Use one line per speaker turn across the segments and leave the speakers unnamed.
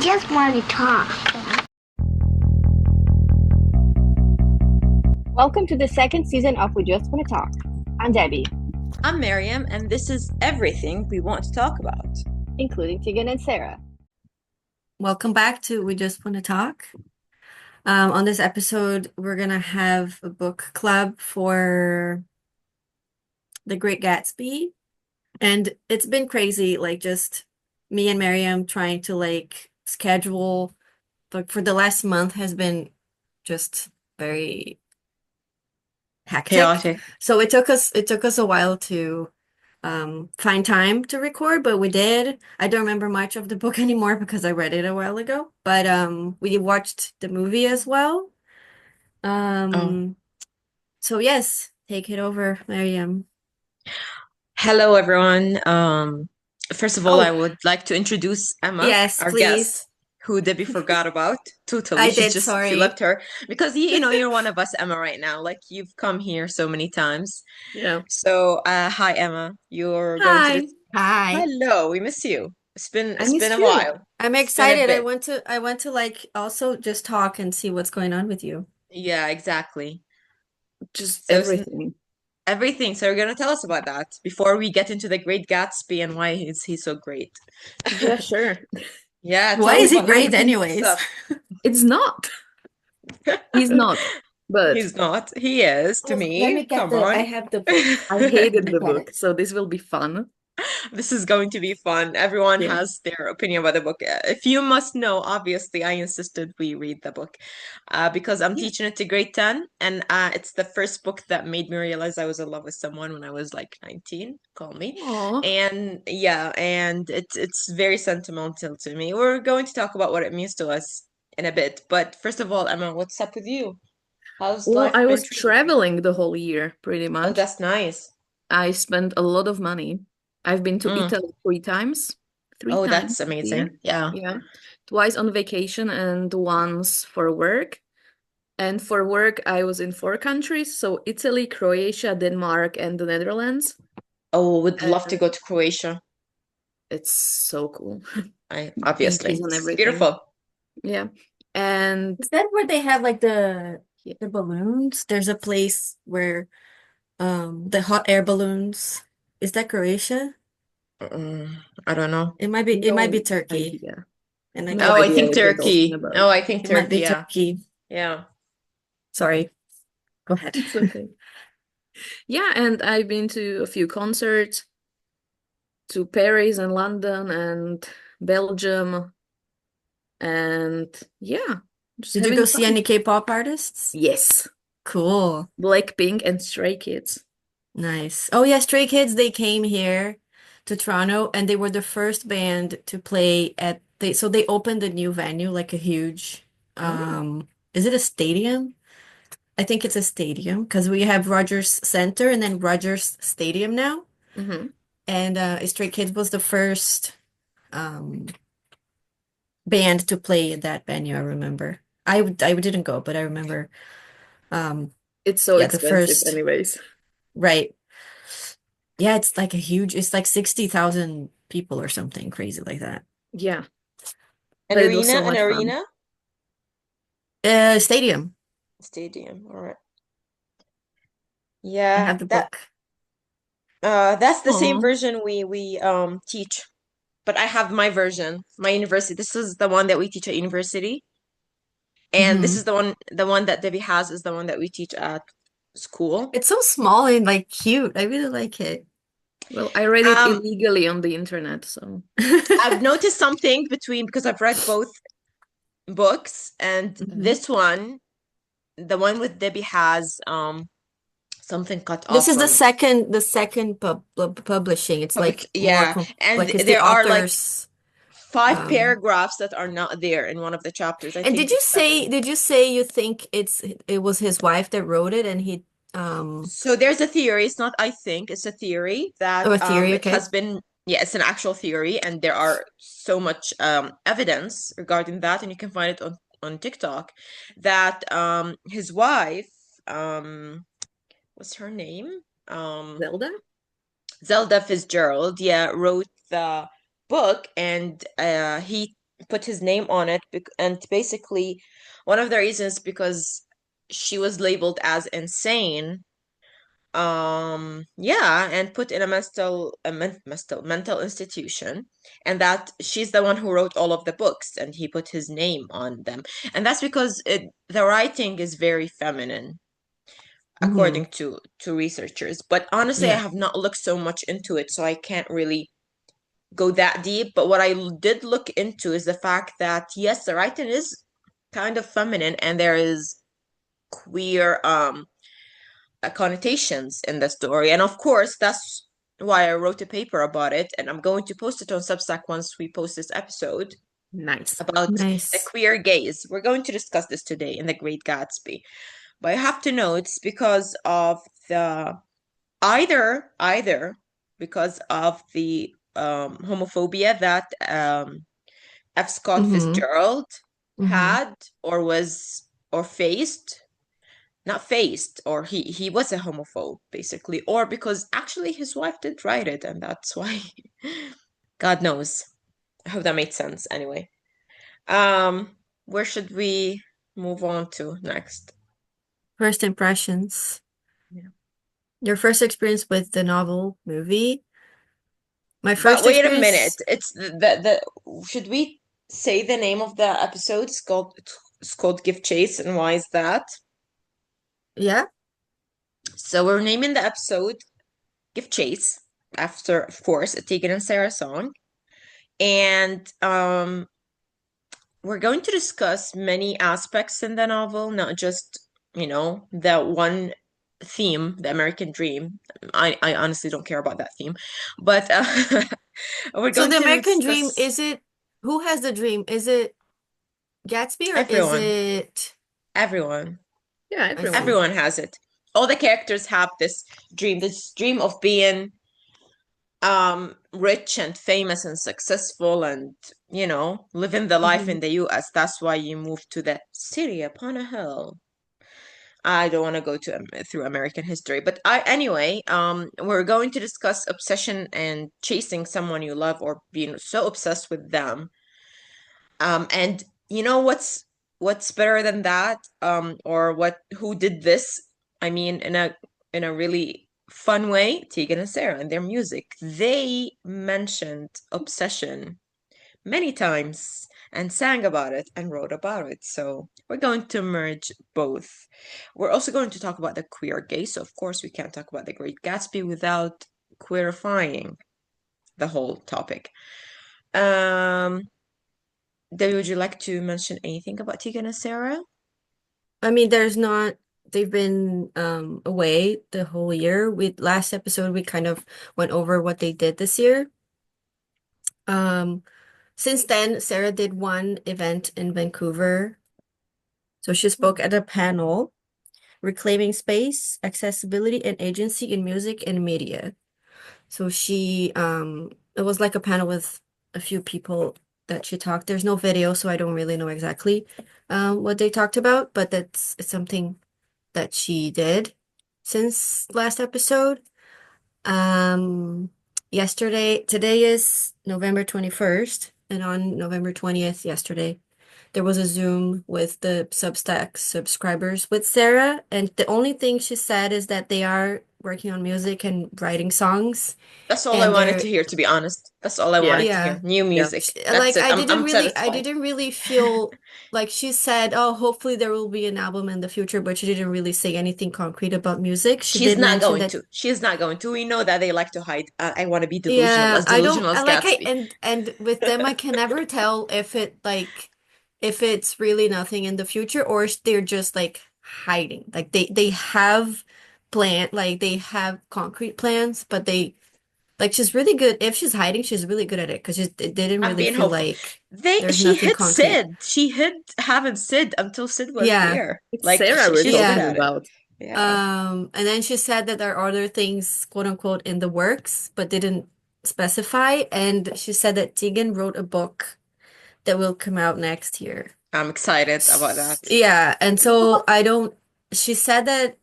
just want to talk.
Welcome to the second season of We Just Want to Talk. I'm Debbie,
I'm Miriam, and this is everything we want to talk about.
including Tegan and Sara.
Welcome back to We Just Want to Talk. On this episode, we're gonna have a book club for The Great Gatsby. And it's been crazy, like just me and Miriam trying to like schedule, but for the last month has been just very hectic.
Chaotic.
So it took us a while to find time to record, but we did. I don't remember much of the book anymore because I read it a while ago. But we watched the movie as well. So yes, take it over, Miriam.
Hello, everyone. First of all, I
Oh,
would like to introduce Emma,
yes,
our
please.
guest, who Debbie forgot about. Totally,
I
she
did, sorry.
left her because you're one of us, Emma, right now. Like you've come here so many times.
Yeah.
So, hi, Emma. You're going to
Hi. Hi.
Hello, we miss you. It's been
I miss
a
you.
while.
I'm
It's been a
excited. I
bit.
want to like also just talk and see what's going on with you.
Yeah, exactly.
Just
So
everything.
everything. So you're gonna tell us about that before we get into the Great Gatsby and why is he so great.
Yeah, sure.
Yeah,
Why
tell
is
us
he
about all
great
the cool
anyways?
stuff.
It's not. He's not. But
He's not. He is to
Oh, let
me.
me get
Come on.
I have the book.
I hated the
Get
book,
it.
so this will be fun.
This is going to be fun. Everyone
Yeah.
has their opinion about the book. If you must know, obviously, I insisted we read the book because I'm
Yeah.
teaching it to grade 10, and it's the first book that made me realize I was in love with someone when I was like 19. Call me.
Aw.
And yeah, and it's very sentimental to me. We're going to talk about what it means to us in a bit. But first of all, Emma, what's up with you? How's
Well,
life
I
been
was
treating you?
traveling the whole year, pretty
Oh,
much.
that's nice.
I spent a lot of money. I've been to
Mm.
Italy three times. Three
Oh,
times
that's
this year.
amazing. Yeah.
Yeah. Twice on vacation and once for work. And for work, I was in four countries, so Italy, Croatia, Denmark, and the Netherlands.
Oh, would love to
And
go to Croatia.
it's so cool.
I
Beaches
obviously
and
it's
everything.
beautiful.
Yeah. And
Is that where they have like the balloons? There's a place where the hot air balloons. Is that Croatia?
I don't know.
It might be
no
Turkey.
idea.
And I
No
Oh,
get
I
idea
think
what you're talking
Turkey. Oh,
about.
I think
it might
Turkey.
be
Yeah.
Turkey.
Yeah.
Sorry. Go ahead.
It's okay. Yeah, and I've been to a few concerts, to Paris and London and Belgium, and yeah, just
Did you
having
go see
fun.
any K-pop artists?
Yes.
Cool.
Blackpink and Stray Kids.
Nice. Oh yeah, Stray Kids, they came here to Toronto and they were the first band to play at they opened a new venue, like a huge
Oh.
is it a stadium? I think it's a stadium because we have Rogers Center and then Rogers Stadium now.
Mm-hmm.
And Stray Kids was the first um band to play at that venue, I remember. I didn't go, but I remember um
It's so
yeah, the
expensive
first
anyways.
right. Yeah, it's like it's like 60,000 people or something crazy like that.
Yeah,
An
but it was
arena,
so
an
much fun.
arena,
Stadium.
stadium. All right.
I
Yeah,
have the book.
that's the same
Oh.
version we teach. But I have my version, my university. This is the one that we teach at university. And this
Hmm.
is the one that Debbie has is the one that we teach at school.
It's so small and like cute. I really like it.
Well, I read it
Um,
illegally on the internet, so
I've noticed something between because I've read both books and
Mhm.
this one, the one with Debbie has something cut
This
off
is
from
the second publishing. It's
public.
like more
Yeah, and
like it's the
there are like
author's
five
um
paragraphs that are not there in one of the chapters. I
and
think it's seven.
did you say you think it was his wife that wrote it and he
So there's a theory. It's not I think, it's a theory
oh,
that
a theory,
it
okay.
has been, yeah, it's an actual theory, and there are so much evidence regarding that, and you can find it on TikTok that his wife, what's her name? Um
Zelda?
Zelda Fitzgerald, yeah, wrote the book, and he put his name on it, and basically one of the reasons because she was labeled as insane, yeah, and put in a mental institution, and that she's the one who wrote all of the books, and he put his name on them. And that's because the writing is very feminine,
Mm-hmm.
according to researchers. But honestly, I
Yeah.
have not looked so much into it, so I can't really go that deep. But what I did look into is the fact that yes, the writing is kind of feminine, and there is queer connotations in the story. And of course, that's why I wrote a paper about it, and I'm going to post it on Substack once we post this episode
Nice.
about the
Nice.
queer gaze. We're going to discuss this today in The Great Gatsby. But I have to know it's because of the either because of the homophobia that F. Scott
Mm-hmm.
Fitzgerald
Mm-hmm.
had or was or faced, not faced, or he was a homophobe basically, or because actually his wife did write it, and that's why. God knows. I hope that made sense. Anyway, where should we move on to next?
First impressions.
Yeah.
Your first experience with the novel movie. My
But
first
wait a minute.
experience,
It's the should we say the name of the episode? It's called Give Chase, and why is that?
yeah.
So we're naming the episode Give Chase after, of course, a Tegan and Sara song. And we're going to discuss many aspects in the novel, not just, the one theme, the American dream. I honestly don't care about that theme, but we're
So
going
the
to
American Dream,
discuss
is it who has the dream? Is it Gatsby or is
everyone,
it
everyone,
Yeah,
I see.
everyone.
everyone has it. All the characters have this dream of being rich and famous and successful, and living the life
Mm-hmm.
in the US. That's why you move to the city upon a hill. I don't want to go to through American history, but anyway, we're going to discuss obsession and chasing someone you love, or being so obsessed with them. And you know what's better than that? Or who did this? I mean, in a really fun way, Tegan and Sara and their music. They mentioned obsession many times and sang about it and wrote about it. So we're going to merge both. We're also going to talk about the queer gaze. So of course we can't talk about the Great Gatsby without queerifying the whole topic. Um, Debbie, would you like to mention anything about Tegan and Sara?
I mean, there's not they've been away the whole year. We last episode we kind of went over what they did this year. Um since then, Sarah did one event in Vancouver. So she spoke at a panel, Reclaiming Space, Accessibility and Agency in Music and Media. So she it was like a panel with a few people that she talked. There's no video, so I don't really know exactly what they talked about, but it's something that she did since last episode. Um Today is November 21st, and on November 20th, yesterday, there was a Zoom with the Substack subscribers with Sarah, and the only thing she said is that they are working on music and writing songs,
That's all I
and
wanted to
they're
hear, to be honest. That's all I
Yeah.
wanted to hear.
yeah.
New
Yeah.
music. That's
Like
it. I'm
I
satisfied.
didn't really feel like she said, "Oh, hopefully there will be an album in the future," but she didn't really say anything concrete about music. She
She's
did
not
mention
going
that
to. She is not going to. We know that they like to hide. I want to be
yeah, I don't
delusional
I
as
like I
Gatsby.
and with them I can never tell if if it's really nothing in the future or if they're just like hiding. Like they have they have concrete plans, but they like she's really good. If she's hiding, she's really good at it because it didn't
I'm
really
being
feel
hopeful.
like
They
there's
She
nothing
hid
concrete.
Sid. She hid having Sid until Sid was
Yeah.
here.
It's
Like
Sarah we're
she's good
Yeah.
talking
at it.
about.
Yeah.
And then she said that there are other things, quote unquote, in the works, but didn't specify. And she said that Tegan wrote a book that will come out next year.
I'm excited about that.
Yeah, and so I don't, she said that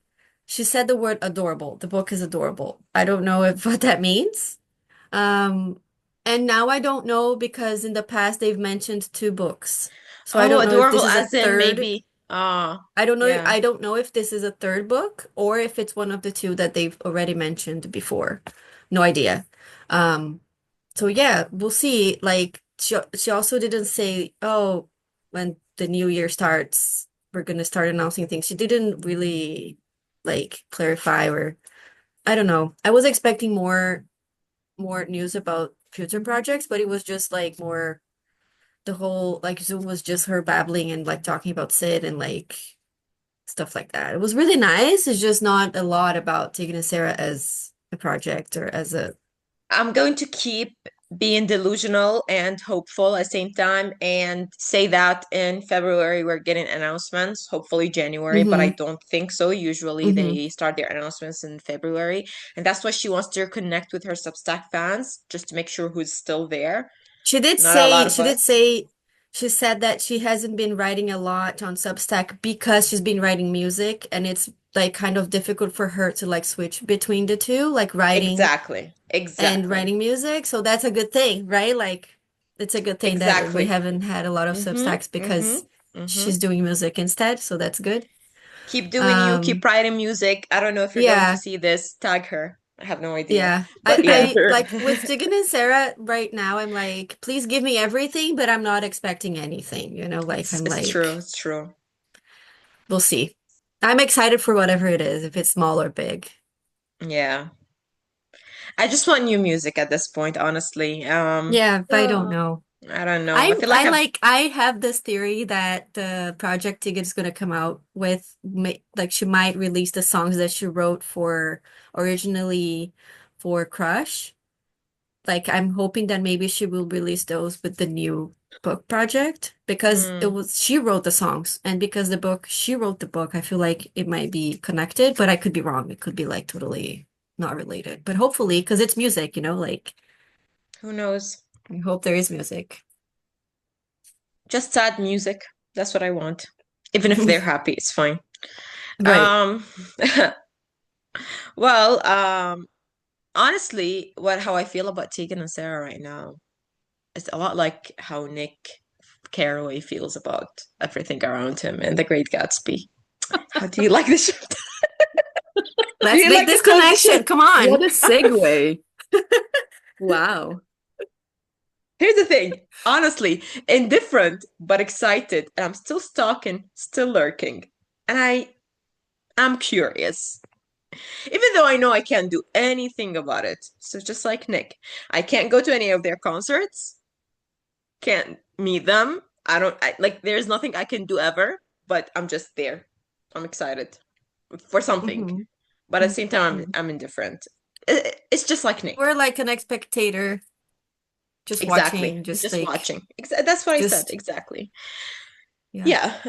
she said the word adorable. The book is adorable. I don't know if what that means. Um, And now I don't know because in the past they've mentioned two books. So I
Oh,
don't know if this
adorable
is a
as in
third.
maybe.
I don't know.
Yeah.
I don't know if this is a third book or if it's one of the two that they've already mentioned before. No idea. Um, so yeah, we'll see. Like she also didn't say, oh, when the new year starts, we're gonna start announcing things. She didn't really like clarify or I don't know. I was expecting more news about future projects, but it was just like more the whole like Zoom was just her babbling and like talking about Sid and like stuff like that. It was really nice. It's just not a lot about Tegan and Sara as a project or as a
I'm going to keep being delusional and hopeful at the same time and say that in February we're getting announcements, hopefully January, but I
mm-hmm,
don't think so. Usually
mm-hmm.
they start their announcements in February, and that's why she wants to connect with her Substack fans just to make sure who's still there.
She did
Not a lot
say
of us.
she said that she hasn't been writing a lot on Substack because she's been writing music and it's like kind of difficult for her to like switch between the two, like writing
Exactly.
and
Exactly.
writing music. So that's a good thing, right? Like it's a good thing that we
Exactly.
haven't had a lot of
Mm-hmm.
Substacks
Mm-hmm.
because
Mm-hmm.
she's doing music instead. So that's good.
Keep doing you, keep
Um,
writing music. I don't know if you're going to
yeah,
see this. Tag her. I have no idea.
yeah.
But yeah.
I like with Tegan and Sarah right now, I'm like, please give me everything, but I'm not expecting anything, like I'm
It's true.
like,
It's true.
we'll see. I'm excited for whatever it is, if it's small or big.
Yeah. I just want new music at this point, honestly.
Yeah, if I don't
uh,
know.
I don't know. I feel like I've
I have this theory that the project Tig is gonna come out with like she might release the songs that she wrote for originally for Crush. Like I'm hoping that maybe she will release those with the new book project because it
mm,
was she wrote the songs and because the book she wrote the book, I feel like it might be connected, but I could be wrong. It could be like totally not related. But hopefully, because it's music, like
who knows?
I hope there is music.
Just sad music. That's what I want. Even if they're happy, it's fine.
Right.
Um, well, honestly, how I feel about Tegan and Sarah right now, it's a lot like how Nick Carraway feels about everything around him and The Great Gatsby. How do you like this show? Do
Let's
you
make
like
this
the transition?
connection. Come
What
on.
a segue. Wow.
Here's the thing. Honestly, indifferent but excited. I'm still stalking, still lurking. And I'm curious. Even though I know I can't do anything about it. So just like Nick, I can't go to any of their concerts, can't meet them. Like there's nothing I can do ever, but I'm just there. I'm excited for something.
Mhm.
But at the same time
Mhm.
I'm indifferent. It's just like Nick.
We're like an spectator, just
Exactly.
watching, just
Just
like,
watching. That's what I said.
just,
Exactly.
yeah.
Yeah.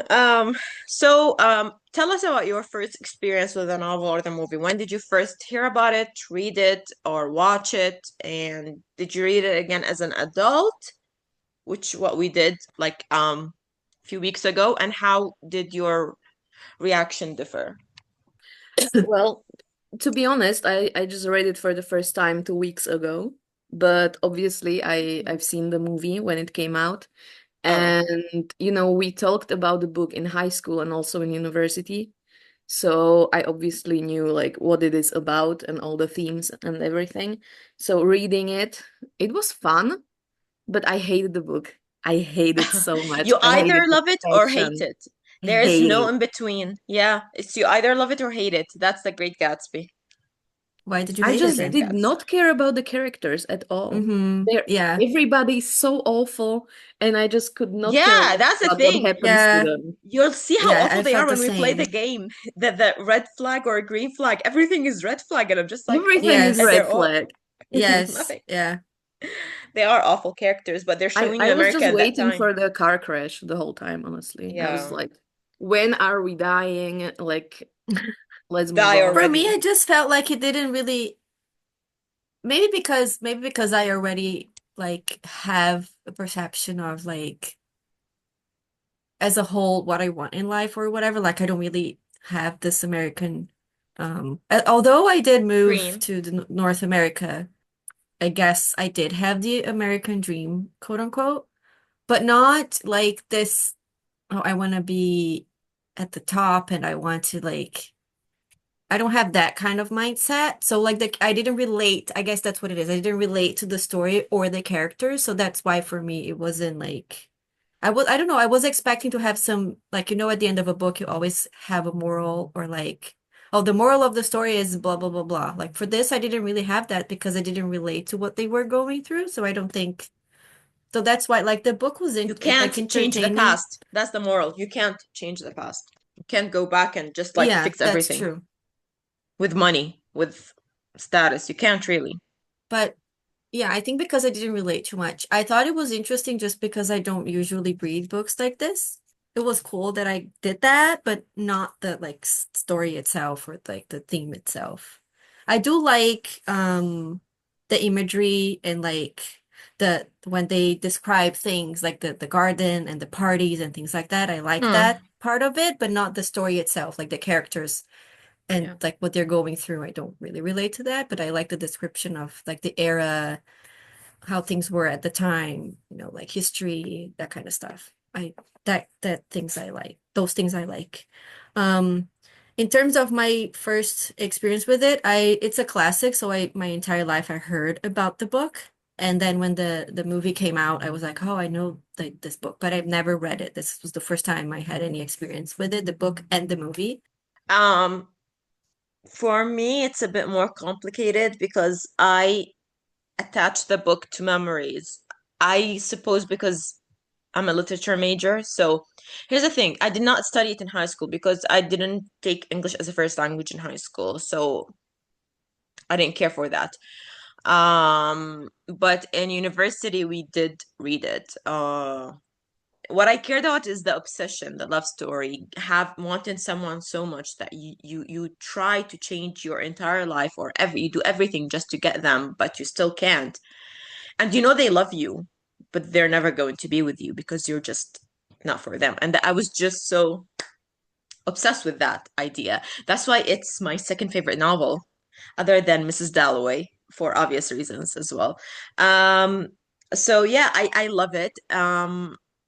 Tell us about your first experience with a novel or the movie. When did you first hear about it, read it, or watch it? And did you read it again as an adult? Which what we did like a few weeks ago, and how did your reaction differ?
Well, to be honest, I just read it for the first time 2 weeks ago. But obviously I've seen the movie when it came out.
Oh.
And we talked about the book in high school and also in university. So I obviously knew like what it is about and all the themes and everything. So reading it, it was fun, but I hated the book. I hate it so much.
You
I hate
either
it with
love it or hate
passion.
it.
I
There is
hate
no
it.
in between. Yeah, it's you either love it or hate it. That's the Great Gatsby.
Why did you
I
hate
The
it
just
Great
then?
did
Gatsby.
not care about the characters at all.
Mm-hmm.
They're
Yeah.
everybody's so awful, and I just could not care
Yeah,
less
that's the
about what
thing.
happens to
Yeah.
them.
You'll see how
Yeah.
awful
I
they are
felt the
when we play the
same.
game. The red flag or green flag, everything is red flag, and I'm just like, okay,
Everything is
and
red
Yes.
they're all
flag.
Yes.
nothing.
Yeah.
They are awful characters, but they're
I
showing you
I was
America
just
at that
waiting
time.
for the car crash the whole time, honestly. I was
Yeah,
like, when are we dying? Like, let's move
die
on.
For me,
already.
I just felt like it didn't really, maybe because I already like have a perception of like as a whole what I want in life or whatever. Like I don't really have this American although I did move
Dream.
to the North America I guess I did have the American dream, quote unquote, but not like this, oh, I want to be at the top and I want to like I don't have that kind of mindset. So like I didn't relate. I guess that's what it is. I didn't relate to the story or the characters. So that's why for me it wasn't like I don't know, I was expecting to have some like at the end of a book you always have a moral or like oh the moral of the story is blah blah blah blah. Like for this I didn't really have that because I didn't relate to what they were going through. So I don't think so that's why like the book was
You
in like
can't change the
entertaining.
past. That's the moral. You can't change the past. You can't go back and just like
Yeah,
fix
that's
everything
true.
with money, with status. You can't really.
But yeah, I think because I didn't relate too much. I thought it was interesting just because I don't usually read books like this. It was cool that I did that, but not the like story itself or like the theme itself. I do like the imagery and like the when they describe things like the garden and the parties and things like that. I like
Hmm.
that part of it, but not the story itself, like the characters and
Yeah.
like what they're going through. I don't really relate to that, but I like the description of like the era, how things were at the time, like history, that kind of stuff. That things I like. Those things I like. Um, in terms of my first experience with it, I it's a classic, so I my entire life I heard about the book. And then when the movie came out, I was like, oh, I know this book, but I've never read it. This was the first time I had any experience with it, the book and the movie.
Um, for me, it's a bit more complicated because I attach the book to memories. I suppose because I'm a literature major. So here's the thing. I did not study it in high school because I didn't take English as a first language in high school. So I didn't care for that. But in university we did read it. What I cared about is the obsession, the love story, have wanting someone so much that you try to change your entire life or you do everything just to get them, but you still can't. And they love you, but they're never going to be with you because you're just not for them. And I was just so obsessed with that idea. That's why it's my second favorite novel, other than Mrs. Dalloway, for obvious reasons as well. Um, so yeah, I love it.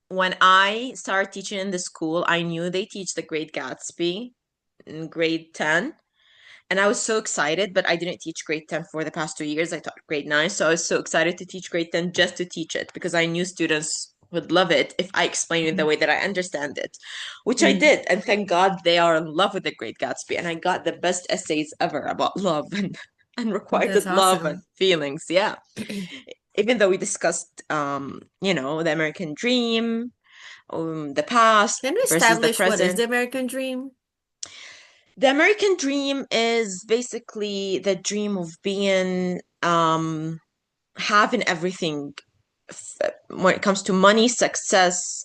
When I started teaching in the school, I knew they teach the Great Gatsby in grade 10. And I was so excited, but I didn't teach grade 10 for the past 2 years. I taught grade 9. So I was so excited to teach grade 10 just to teach it because I knew students would love it if I explained it the
Mhm.
way that I understand it, which I
Mhm.
did. And thank God they are in love with the Great Gatsby. And I got the best essays ever about love and
That's
requited love and
awesome.
feelings. Yeah. Even though we discussed, the American dream, the past
Can you
versus the
establish what is
present.
the American dream?
The American dream is basically the dream of being having everything when it comes to money, success,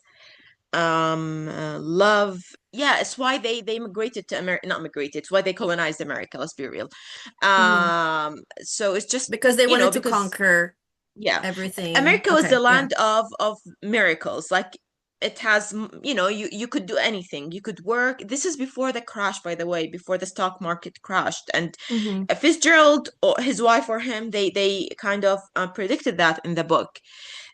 love. Yeah, it's why they migrated to America, not migrated, it's why they colonized America, let's be real.
Hmm.
So it's just,
Because they wanted to
because
conquer
yeah,
everything.
America was the
Okay, yeah.
land of miracles. Like it has, you could do anything. You could work. This is before the crash, by the way, before the stock market crashed. And
Hmm.
Fitzgerald or his wife or him, they kind of predicted that in the book.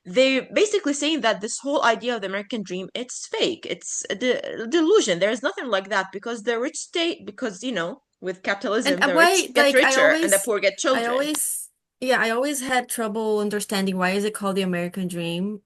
They're basically saying that this whole idea of the American dream, it's fake. It's a delusion. There is nothing like that because the rich stay, because with
And
capitalism, the rich
why,
get
like,
richer and the poor get
I
children.
always, yeah, I always had trouble understanding why is it called the American dream?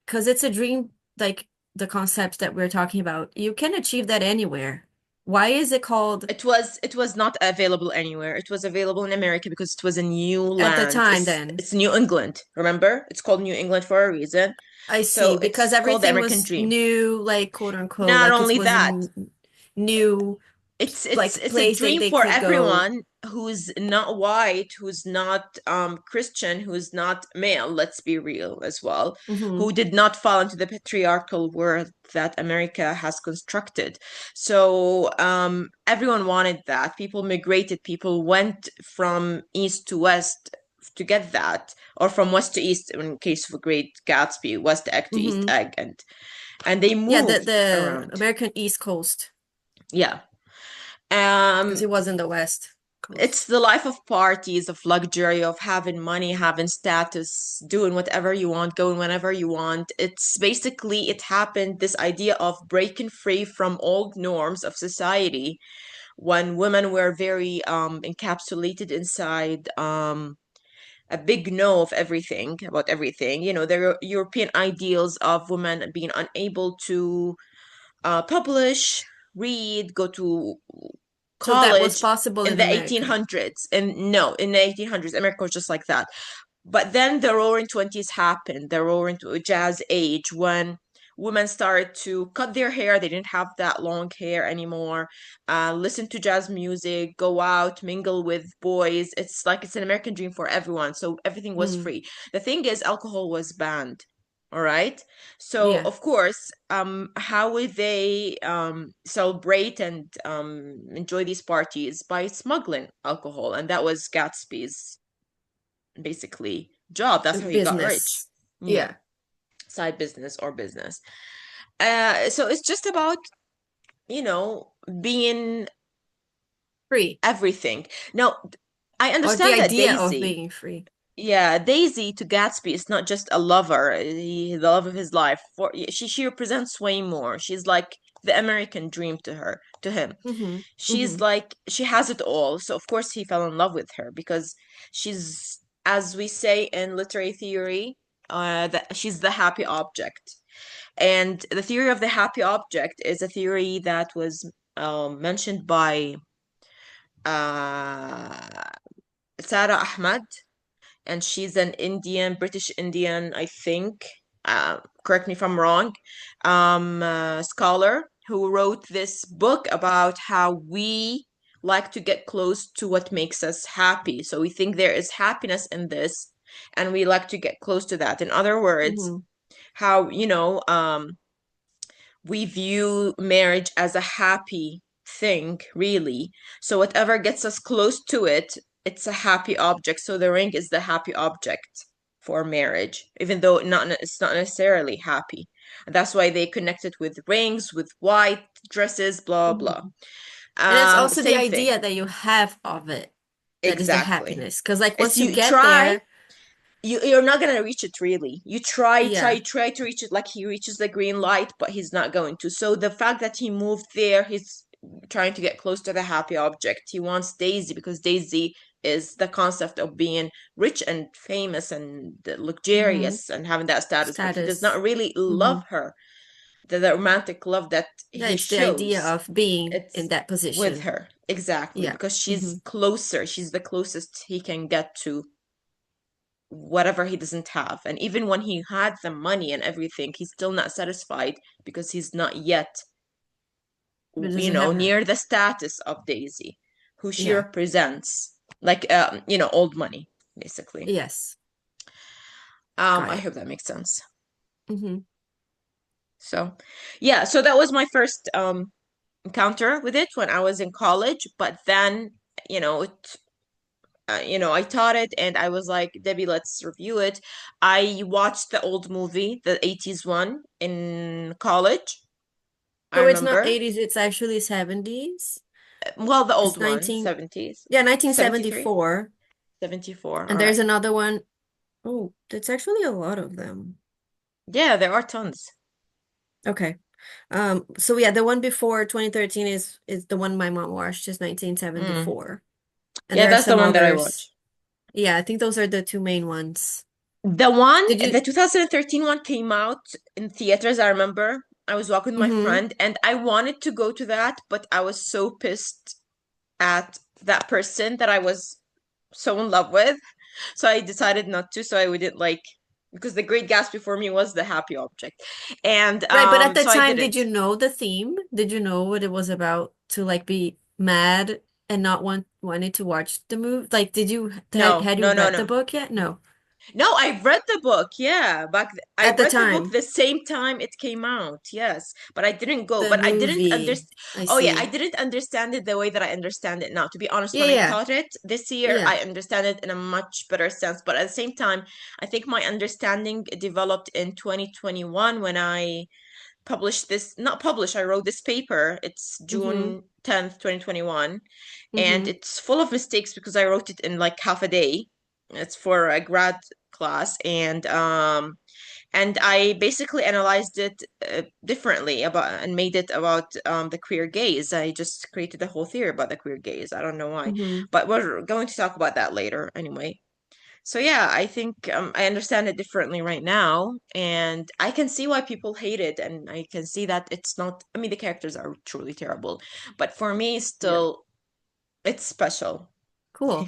Because it's a dream, like the concepts that we're talking about. You can achieve that anywhere. Why is it called
It was not available anywhere. It was available in America because it was a new
at the
land.
time
It's
then?
it's New England. Remember? It's called New England for a reason.
I see,
So
because
it's called the
everything
American
was
dream.
new, like quote unquote,
Not
like it
only
was a
that,
new
it's it's
like
it's a
place that
dream
they
for
could go.
everyone who's not white, who's not Christian, who's not male, let's be real as well,
Hmm.
who did not fall into the patriarchal world that America has constructed. So everyone wanted that. People migrated, people went from east to west to get that, or from west to east in case of a Great Gatsby, west egg to east
Hmm.
egg, and they
Yeah, the
moved
the
around.
American East Coast
Yeah.
because
Um,
it was in the West.
It's the life of parties, of luxury, of having money, having status, doing whatever you want, going whenever you want. It's basically, it happened, this idea of breaking free from old norms of society when women were very encapsulated inside a big no of everything, about everything. You know, there are European ideals of women being unable to publish, read, go to
So that was
college
possible
in
in
the
America.
1800s. And no, in the 1800s, America was just like that. But then the roaring 20s happened, the roaring jazz age, when women started to cut their hair. They didn't have that long hair anymore. Listen to jazz music, go out, mingle with boys. It's like it's an American dream for everyone. So everything was
Mm,
free. The thing is, alcohol was banned. All right. So
yeah.
of course, how would they celebrate and enjoy these parties? By smuggling alcohol, and that was Gatsby's basically job. That's how he got rich.
Business.
Yeah,
Yeah.
side business or business. So it's just about, you know, being
Free.
everything. Now, I
Or the
understand that
idea of
Daisy,
being free.
yeah, Daisy to Gatsby is not just a lover, the love of his life. For she represents way more. She's like the American dream to her, to him.
Mm-hmm.
She's
Mm-hmm.
like she has it all. So of course he fell in love with her because she's, as we say in literary theory, that she's the happy object. And the theory of the happy object is a theory that was mentioned by uh, Sarah Ahmad, and she's an Indian, British Indian, I think. Correct me if I'm wrong. Scholar who wrote this book about how we like to get close to what makes us happy. So we think there is happiness in this, and we like to get close to that. In other words,
Mm-hmm.
how, we view marriage as a happy thing, really. So whatever gets us close to it, it's a happy object. So the ring is the happy object for marriage, even though it's not necessarily happy. And that's why they connect it with rings, with white dresses, blah blah.
Mm-hmm. And it's also the
Same thing.
idea that you have of it that is the
Exactly.
happiness. Because like
It's
once you
you
get
try,
there,
you're not gonna reach it really. You
yeah.
try to reach it, like he reaches the green light, but he's not going to. So the fact that he moved there, he's trying to get close to the happy object. He wants Daisy because Daisy is the concept of being rich and famous and
Mm-hmm.
luxurious and having that status, but he does not
Status.
really
Mm-hmm.
love her. The romantic love that
Yeah,
he
it's the idea
shows,
of being in
it's
that
with
position.
her. Exactly,
Yeah.
because
Mm-hmm.
she's closer. She's the closest he can get to whatever he doesn't have. And even when he had the money and everything, he's still not satisfied because he's not yet,
But it doesn't have her.
near the status of Daisy, who she
Yeah.
represents, like, old money, basically.
Yes. Got
I
it.
hope that makes sense.
Mm-hmm.
So, yeah, so that was my first encounter with it when I was in college. But then, I taught it and I was like, Debbie, let's review it. I watched the old movie, the 80s one, in college. I
So it's not
remember.
80s, it's actually 70s.
Well, the
It's
old one,
19,
70s.
yeah,
73,
1974.
74.
And
All
there's
right.
another one. Oh, that's actually a lot of them.
Yeah, there are tons.
Okay. So yeah, the one before 2013 is the one my mom watched, is
Mm.
1974. And
Yeah,
there are
that's the
some
one that I
others.
watched.
Yeah, I think those are the two main ones. Did you?
The 2013 one came out in theaters, I remember. I was walking with my
Mm-hmm.
friend and I wanted to go to that, but I was so pissed at that person that I was so in love with. So I decided not to, so I wouldn't like, because the Great Gatsby for me was the happy object. And
Right, but at the
so I
time, did
didn't.
you know the theme? Did you know what it was about to like be mad and not wanting to watch the movie? Like,
No,
had you
no, no,
read the
no.
book yet? No.
No, I read the book. Yeah, I
At the
read the book
time,
the same time it came out. Yes, but I didn't go.
the
But I didn't
movie.
understand.
I
Oh yeah, I
see.
didn't understand it the way that I understand it now. To be honest,
Yeah,
when I
yeah,
taught it this year,
yeah.
I understand it in a much better sense. But at the same time, I think my understanding developed in 2021 when I published this, not published, I wrote this paper. It's
Mm-hmm.
June 10th, 2021, and
Mm-hmm.
it's full of mistakes because I wrote it in like half a day. It's for a grad class, and I basically analyzed it differently about and made it about the queer gaze. I just created a whole theory about the queer gaze. I don't know why,
Mm-hmm.
but we're going to talk about that later anyway. So yeah, I think I understand it differently right now, and I can see why people hate it, and I can see that it's not. I mean, the characters are truly terrible, but for me,
Yeah.
still, it's special.
Cool.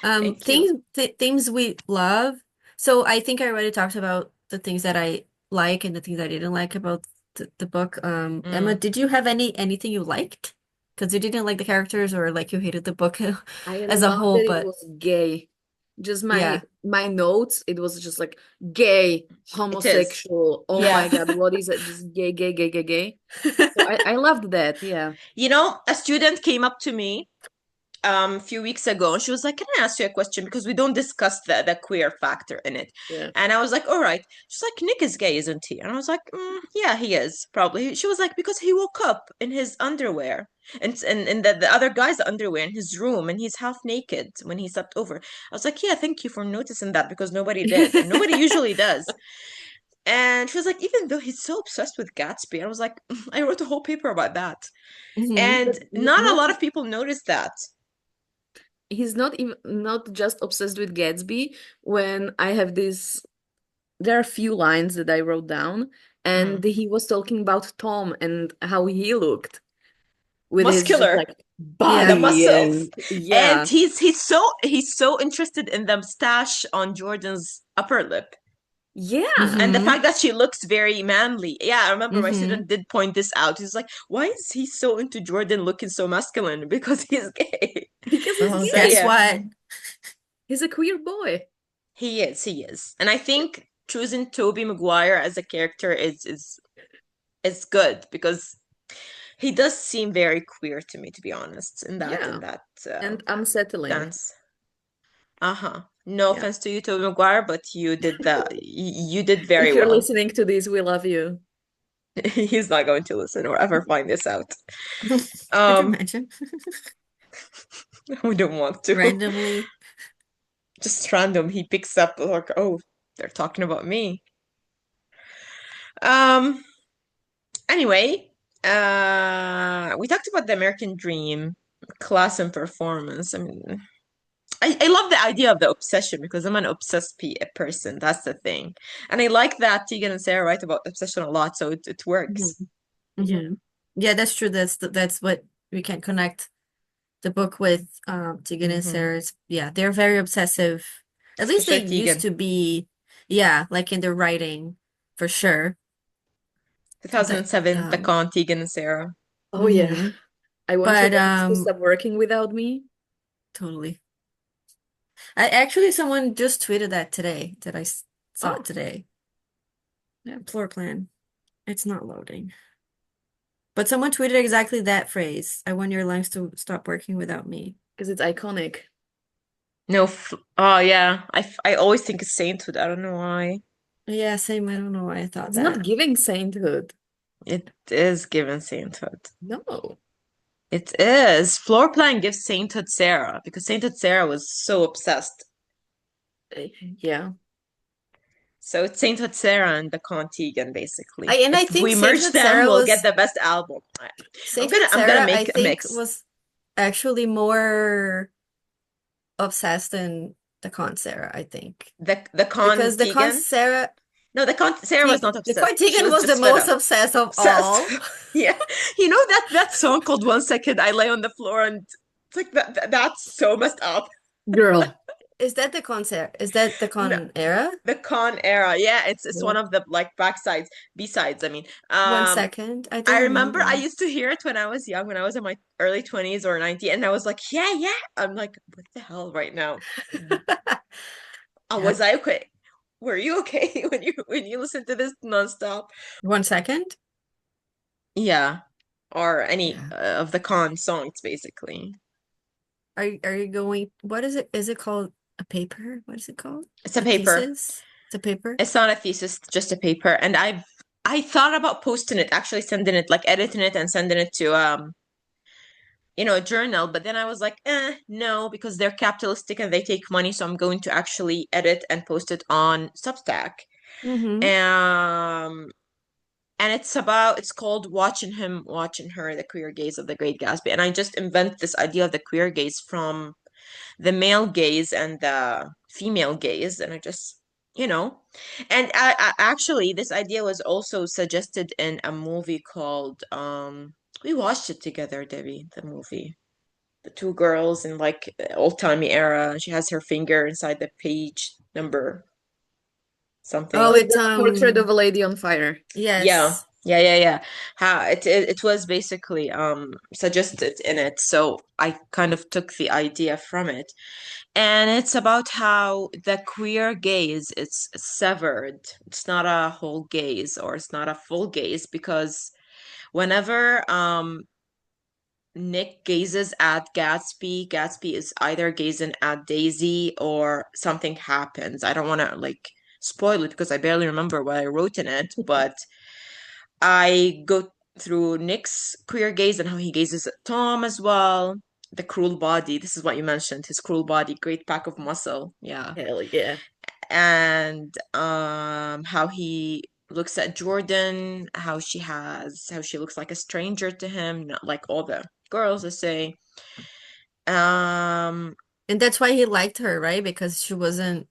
Thank you.
Themes we love. So I think I already talked about the things that I like and the things I didn't like about the book. Emma,
Mm.
did you have anything you liked? Because you didn't like the characters or like you hated the book
I
as a
love
whole,
that it
but
was gay. Just
yeah.
my notes, it was just like gay,
It is.
homosexual. Oh
Yeah.
my God, what is it? Just gay, gay, gay, gay, gay. So I loved that. Yeah.
You know, a student came up to me a few weeks ago, and she was like, "Can I ask you a question? Because we don't discuss the queer factor in it."
Yeah.
And I was like, "All right." She's like, "Nick is gay, isn't he?" And I was like, "Yeah, he is probably." She was like, "Because he woke up in his underwear and the other guy's underwear in his room, and he's half naked when he slept over." I was like, "Yeah, thank you for noticing that because nobody did, and nobody usually does." And she was like, "Even though he's so obsessed with Gatsby," I was like, "I wrote a whole paper about that."
hmm
And
But
not a
not
lot of people noticed that.
he's not even not just obsessed with Gatsby. When I have this, there are a few lines that I wrote down,
Mhm.
and he was talking about Tom and how he looked with his just
Muscular,
like
the
Yeah.
body
muscles,
and
and
yeah.
he's so interested in the mustache on Jordan's upper lip,
Yeah.
and the
hmm
fact that she looks very manly. Yeah, I remember my
hmm
student did point this out. He's like, "Why is he so into Jordan looking so masculine?" Because he's gay.
Because he's
Oh,
So
guess
gay.
yeah,
what?
He's a queer boy.
he is, and I think choosing Toby Maguire as a character is good because he does seem very queer to me, to be honest, in that
Yeah.
in that
And unsettling.
dance. Uh-huh. No
Yeah.
offense to you, Toby Maguire, but you did very
If you're
well.
listening to this, we love you.
He's not going to listen or ever find this out.
Could you
Um,
imagine?
we don't want to.
Randomly.
Just random, he picks up like, oh, they're talking about me. Um, anyway, we talked about the American dream, class and performance. I mean, I love the idea of the obsession because I'm an obsessed person. That's the thing. And I like that Tegan and Sarah write about obsession a lot, so it works.
Mhm. Yeah.
hmm Yeah, that's true. That's what we can connect the book with Tegan and
Hmm.
Sarah's. Yeah, they're very obsessive. At least they
Especially
used
Tegan.
to be, yeah, like in their writing for sure. That
2007, The Con, Tegan and Sarah.
Oh yeah.
hmm
I want your
But
brains to stop working without me.
totally. I actually someone just tweeted that today that saw it
Oh,
today. Yeah, floor plan. It's not loading. But someone tweeted exactly that phrase. I want your lungs to stop working without me.
because it's iconic.
No, oh yeah. I always think it's sainthood. I don't know why.
Yeah, same. I don't know why I thought
It's not
that.
giving sainthood.
It is given sainthood.
No.
It is. Floor plan gives sainthood Sarah because sainthood Sarah was so obsessed.
Yeah.
So it's sainthood Sarah and the Con Tegan basically.
And I
If
think
we merge
Sainthood
them,
Sarah
we'll get
was
the best album.
Sainthood
I'm gonna
Sarah, I
make a
think
mix.
was actually more obsessed than the Con Sarah, I think.
The Con
Because the Con
Tegan.
Sarah
No, the Con Sarah was not
The
obsessed.
Con
She
Tegan
was
was the
just fed
most
up.
obsessed of
Obsessed.
all.
Yeah. You know that song called 1 Second I Lay on the Floor and it's like that's so messed up.
Girl.
Is that the Con Sarah? Is that the
No,
Con era?
the Con era. Yeah, it's
Yeah.
one of the like backsides, B-sides, I mean.
1 second. I
I
don't
remember I
remember.
used to hear it when I was young, when I was in my early 20s or 19, and I was like, yeah, yeah. I'm like, what the hell right now? Was
Yep.
I okay? Were you okay when you listened to this nonstop?
1 second?
Yeah, or any
Yeah.
of the Con songs, basically.
Are you going, what is it? Is it called a paper? What is it called?
It's a
A
paper.
thesis? It's a paper?
It's not a thesis, just a paper. And I thought about posting it, actually sending it, like editing it and sending it to journal. But then I was like, no, because they're capitalistic and they take money, so I'm going to actually edit and post it on Substack.
Mm-hmm.
Um, and it's called Watching Him, Watching Her, the Queer Gaze of the Great Gatsby. And I just invent this idea of the queer gaze from the male gaze and the female gaze, and I just, you know, and actually, this idea was also suggested in a movie called we watched it together, Debbie, the movie. The two girls in like old-timey era. She has her finger inside the page number
Oh,
something.
Oh,
it's
the portrait of a lady on fire.
Yeah,
yes.
yeah, yeah, yeah. How it was basically suggested in it, so I kind of took the idea from it. And it's about how the queer gaze is severed. It's not a whole gaze or it's not a full gaze because whenever Nick gazes at Gatsby, Gatsby is either gazing at Daisy or something happens. I don't want to like spoil it because I barely remember what I wrote in it, but I go through Nick's queer gaze and how he gazes at Tom as well. The cruel body. This is what you mentioned. His cruel body, great pack of muscle. Yeah.
Hell yeah.
And how he looks at Jordan, how she looks like a stranger to him, not like all the girls, I say. Um,
And that's why he liked her, right? Because she wasn't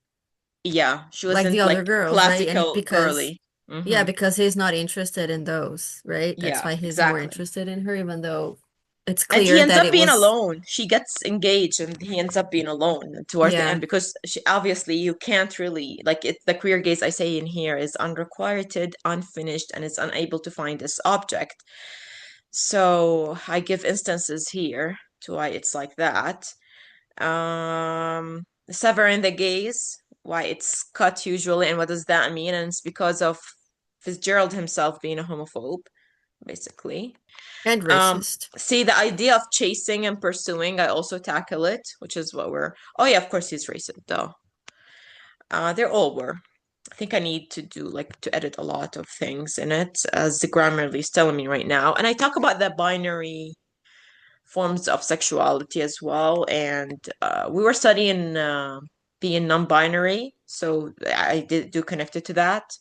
yeah, she
like the
wasn't
other
like
girls, right? And
classical
because,
girly.
yeah,
Mm-hmm.
because he's not interested in those, right? That's
Yeah,
why he's more
exactly.
interested in her, even though it's
And he
clear
ends
that
up
it
being
was,
alone. She gets engaged and he ends up being alone towards the end
yeah.
because she obviously you can't really like it the queer gaze I say in here is unrequited, unfinished, and is unable to find this object. So I give instances here to why it's like that. Severing the gaze, why it's cut usually, and what does that mean? And it's because of Fitzgerald himself being a homophobe, basically.
And
Um,
racist.
See, the idea of chasing and pursuing, I also tackle it, which is what we're. Oh yeah, of course he's racist, though. They're all were. I think I need to do like to edit a lot of things in it, as the Grammarly is telling me right now. And I talk about the binary forms of sexuality as well. And we were studying being non-binary, so I did do connect it to that.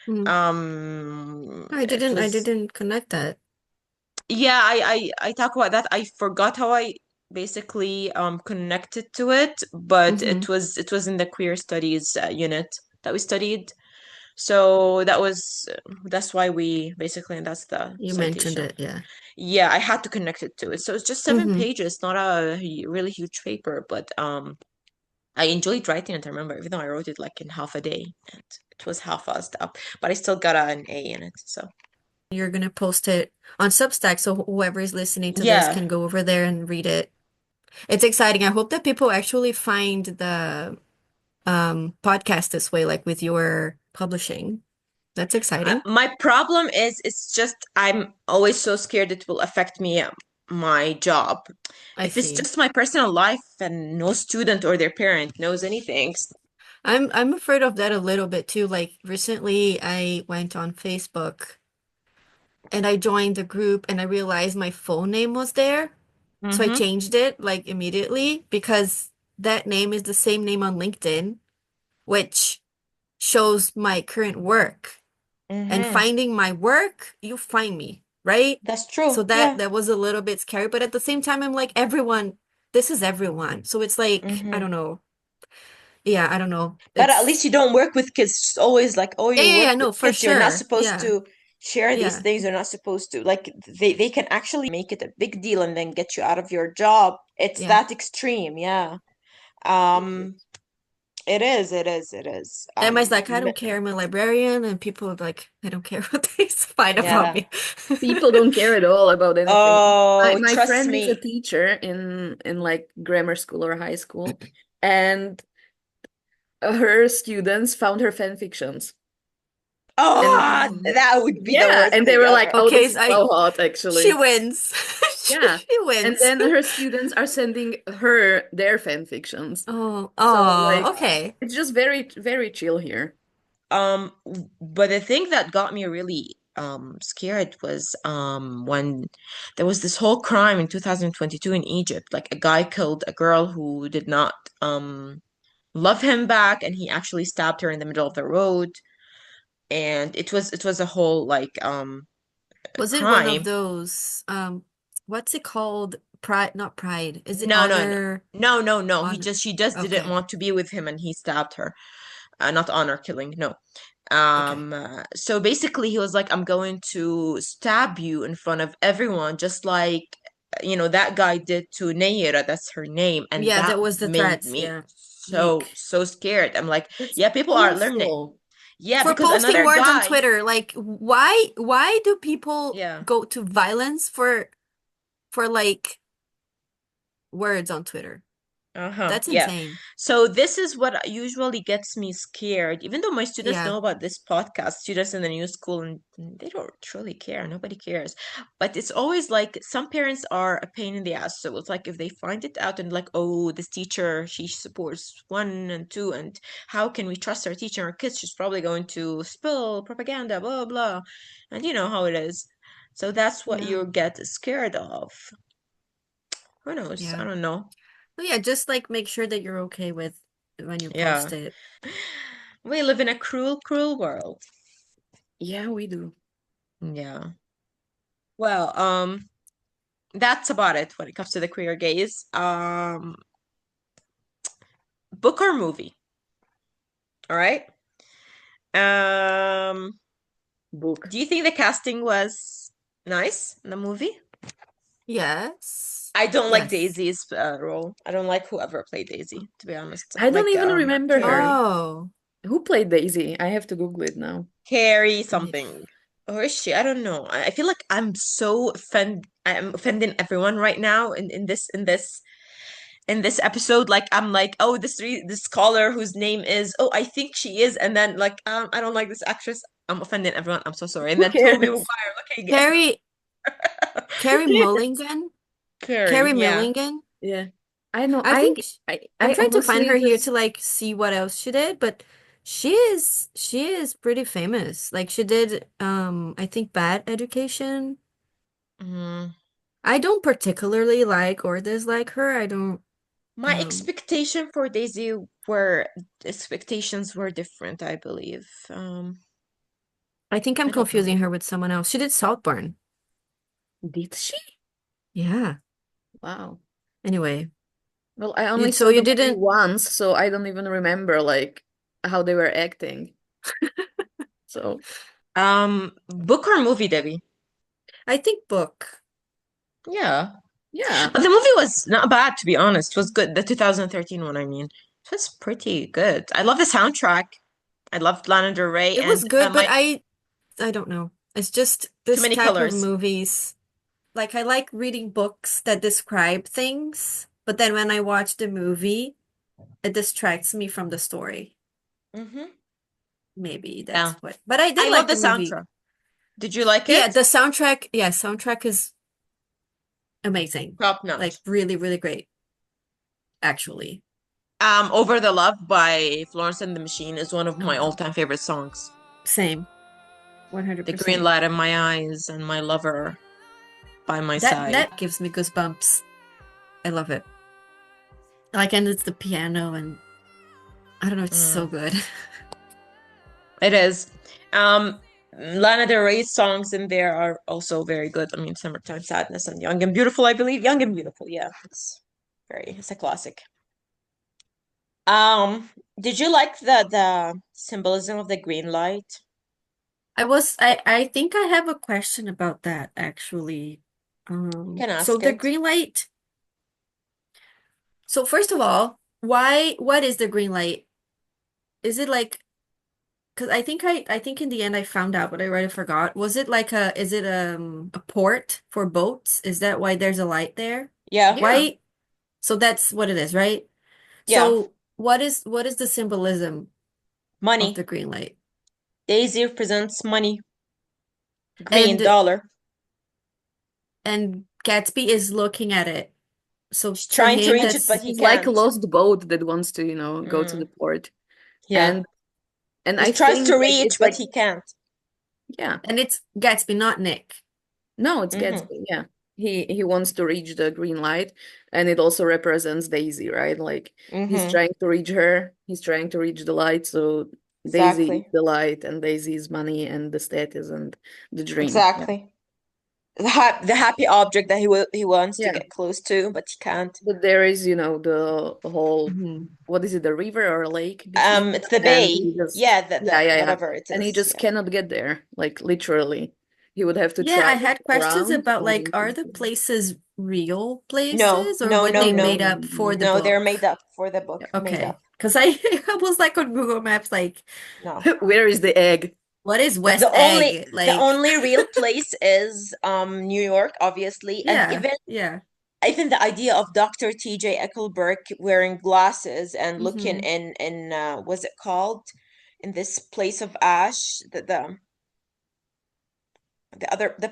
Mm.
It
I
was
didn't connect that.
Yeah, I talk about that. I forgot how I basically connected to it, but
Mm-hmm.
it was in the queer studies unit that we studied. So that's why we basically, and that's the
You mentioned
citation.
it, yeah.
Yeah, I had to connect it to it. So it's just seven
Mm-hmm.
pages, not a really huge paper, but I enjoyed writing it. I remember, even though I wrote it like in half a day, and it was half-assed up, but I still got an A in it. So
You're gonna post it on Substack, so whoever is listening to this
yeah.
can go over there and read it. It's exciting. I hope that people actually find the podcast this way, like with your publishing. That's exciting.
My problem is it's just I'm always so scared it will affect me my job.
I
If it's
see.
just my personal life and no student or their parent knows anything.
I'm afraid of that a little bit too. Like recently I went on Facebook and I joined the group and I realized my phone name was there. So I
Mm-hmm.
changed it like immediately because that name is the same name on LinkedIn, which shows my current work. And
Mm-hmm.
finding my work, you find me, right?
That's
So
true.
that
Yeah.
that was a little bit scary, but at the same time, I'm like, everyone, this is everyone. So it's like, I
Mm-hmm.
don't know. Yeah, I don't know.
But at least
It's
you don't work with kids. It's always like, oh,
yeah,
you
yeah, yeah,
work
no,
with
for
kids. You're not
sure.
supposed
Yeah,
to share these
yeah,
things. You're not supposed to. Like they can actually make it a big deal and then get you out of your job. It's
yeah.
that extreme. Yeah. Um, it is. It is. It is.
Emma's like, I don't care, I'm a librarian, and people are like, I don't care what they find about
Yeah.
me.
People don't care at all about anything. My
Oh,
my
trust
friend is a
me.
teacher in like grammar school or high school, and her students found her fan fictions.
Oh,
And
that would be the
yeah,
worst
and they
thing
were like,
ever.
"Oh,
Okay,
this
so
is so hot,
she
actually."
wins.
Yeah.
She
And
wins.
then her students are sending her their fan fictions.
Oh,
So
oh,
like
okay.
it's just very, very chill here.
Um, but the thing that got me really scared was when there was this whole crime in 2022 in Egypt. Like a guy killed a girl who did not love him back, and he actually stabbed her in the middle of the road. And it was a whole like
Was it one of
crime.
those what's it called? Pride, not pride. Is it
No, no, no.
honor?
No, no, no.
Honor.
She just didn't
Okay.
want to be with him and he stabbed her. Not honor killing, no.
Okay.
So basically he was like, I'm going to stab you in front of everyone, just like, that guy did to Nayira, that's her name, and
Yeah,
that
that was the
made
threats.
me
Yeah.
so,
Eek.
so scared. I'm like,
That's
yeah, people are learning.
awful.
Yeah,
For
because
posting
another
words on
guy,
Twitter, like why do people
yeah.
go to violence for like words on Twitter?
Uh-huh.
That's
Yeah.
insane.
So this is what usually gets me scared. Even though my students
Yeah.
know about this podcast, students in the new school, and they don't truly care. Nobody cares. But it's always like some parents are a pain in the ass. So it's like if they find it out and like, oh, this teacher, she supports one and two, and how can we trust our teacher? Our kids, she's probably going to spill propaganda, blah, blah. And you know how it is. So that's what
Yeah.
you get scared of. Who knows? I
Yeah.
don't know.
So yeah, just like make sure that you're okay with when you post
Yeah.
it.
We live in a cruel, cruel world.
Yeah, we do.
Yeah. Well, that's about it when it comes to the queer gaze. Book or movie? All right. Um,
Book.
do you think the casting was nice in the movie?
Yes.
I don't like
Yes.
Daisy's role. I don't like whoever played Daisy, to be honest.
I don't
Like
even remember her.
Carrie,
Oh.
Who played Daisy? I have to Google it now.
Carrie
If
something. Or is she? I don't know. I feel like I'm offending everyone right now in this episode. Like I'm like, oh, this scholar whose name is, oh, I think she is, and then like I don't like this actress. I'm offending everyone. I'm so sorry. And
Who
then Toby
cares?
Maguire looking at
Carrie
Who
Carrie
cares?
Mulligan?
Carrie.
Carrie
Yeah.
Mulligan?
Yeah. I know.
I think I'm
I
trying to find
honestly
her here to
just
like see what else she did, but she is pretty famous. Like she did I think Bad Education.
Mhm.
I don't particularly like or dislike her. I don't
My
um
expectation for Daisy were expectations were different, I believe.
I think I'm
I don't know.
confusing her with someone else. She did Saltburn.
did she?
Yeah.
Wow.
Anyway,
Well, I
you
only
so
saw
you
the movie
didn't
once, so I don't even remember like how they were acting. So,
Book or movie, Debbie?
I think book.
Yeah.
yeah.
But the movie was not bad, to be honest. It was good. The 2013 one, I mean. It was pretty good. I love the soundtrack. I loved Lana Del Rey
It
and
was good, but
my
I don't know. It's just
Too
this
Many
type of
Colors.
movies. Like I like reading books that describe things, but then when I watch the movie, it distracts me from the story.
Hmm.
Maybe
Yeah.
that's what. But I did
I love
like
the
the movie.
soundtrack. Did you like
Yeah,
it?
the soundtrack, yeah, soundtrack is amazing.
Top
Like
notch.
really, really great, actually.
Over the Love by Florence and the Machine is one of
Oh
my
no.
all-time favorite songs.
Same.
The Green
100%.
Light in My Eyes and My Lover by My
That
Side.
that gives me goosebumps. I love it. Like, and it's the piano and I don't know, it's so
Mm,
good.
it is. Lana Del Rey's songs in there are also very good. I mean, Summertime Sadness and Young and Beautiful, I believe. Young and Beautiful, yeah. It's a classic. Um, did you like the symbolism of the green light?
I think I have a question about that actually.
You can
So
ask
the
it.
green light. So first of all, what is the green light? Is it like because I think in the end I found out, but I already forgot. Was it like is it a port for boats? Is that why there's a light there?
Yeah,
Yeah.
Why? So that's what it is, right?
yeah.
So what is the symbolism of the
Money.
green light?
Daisy represents money. Green
And
dollar.
and Gatsby is looking at it. So
He's
to
trying to
him,
reach it, but
that's
he
He's like a
can't.
lost boat that wants to, go to the
Mm,
port.
yeah.
And and
He
I
tries
think
to
like
reach,
it's
but
like
he can't.
Yeah.
And it's Gatsby, not Nick.
No, it's
Mm-hmm.
Gatsby. Yeah. He wants to reach the green light, and it also represents Daisy, right? Like he's
Mm-hmm.
trying to reach her, he's trying to reach the light, so Daisy is
Exactly.
the light and Daisy is money and the status and the dream. Yeah.
Exactly. The happy object that he wants to
Yeah.
get close to, but he can't.
But there is, the whole,
Mhm.
what is it, the river or a lake between them,
It's the
and
bay.
he just,
Yeah,
yeah, yeah, yeah.
whatever it
And he
is.
just
Yeah.
cannot get there, like literally. He would have to
Yeah, I
travel
had questions
around
about like,
and
are the places real
No,
places or
no,
were
no,
they
no,
made
no.
no,
up for
no.
the
No, they're made
book?
up for the book. Made
Okay.
up.
Because I, I was like on Google Maps, like,
No.
Where is the egg?
what is
Like
West Egg?
the
Like,
only real place is New York, obviously, and
yeah, yeah.
even the idea of Dr. T.J. Eckleburg wearing glasses and looking
Mm-hmm.
in what's it called? In this place of ash, the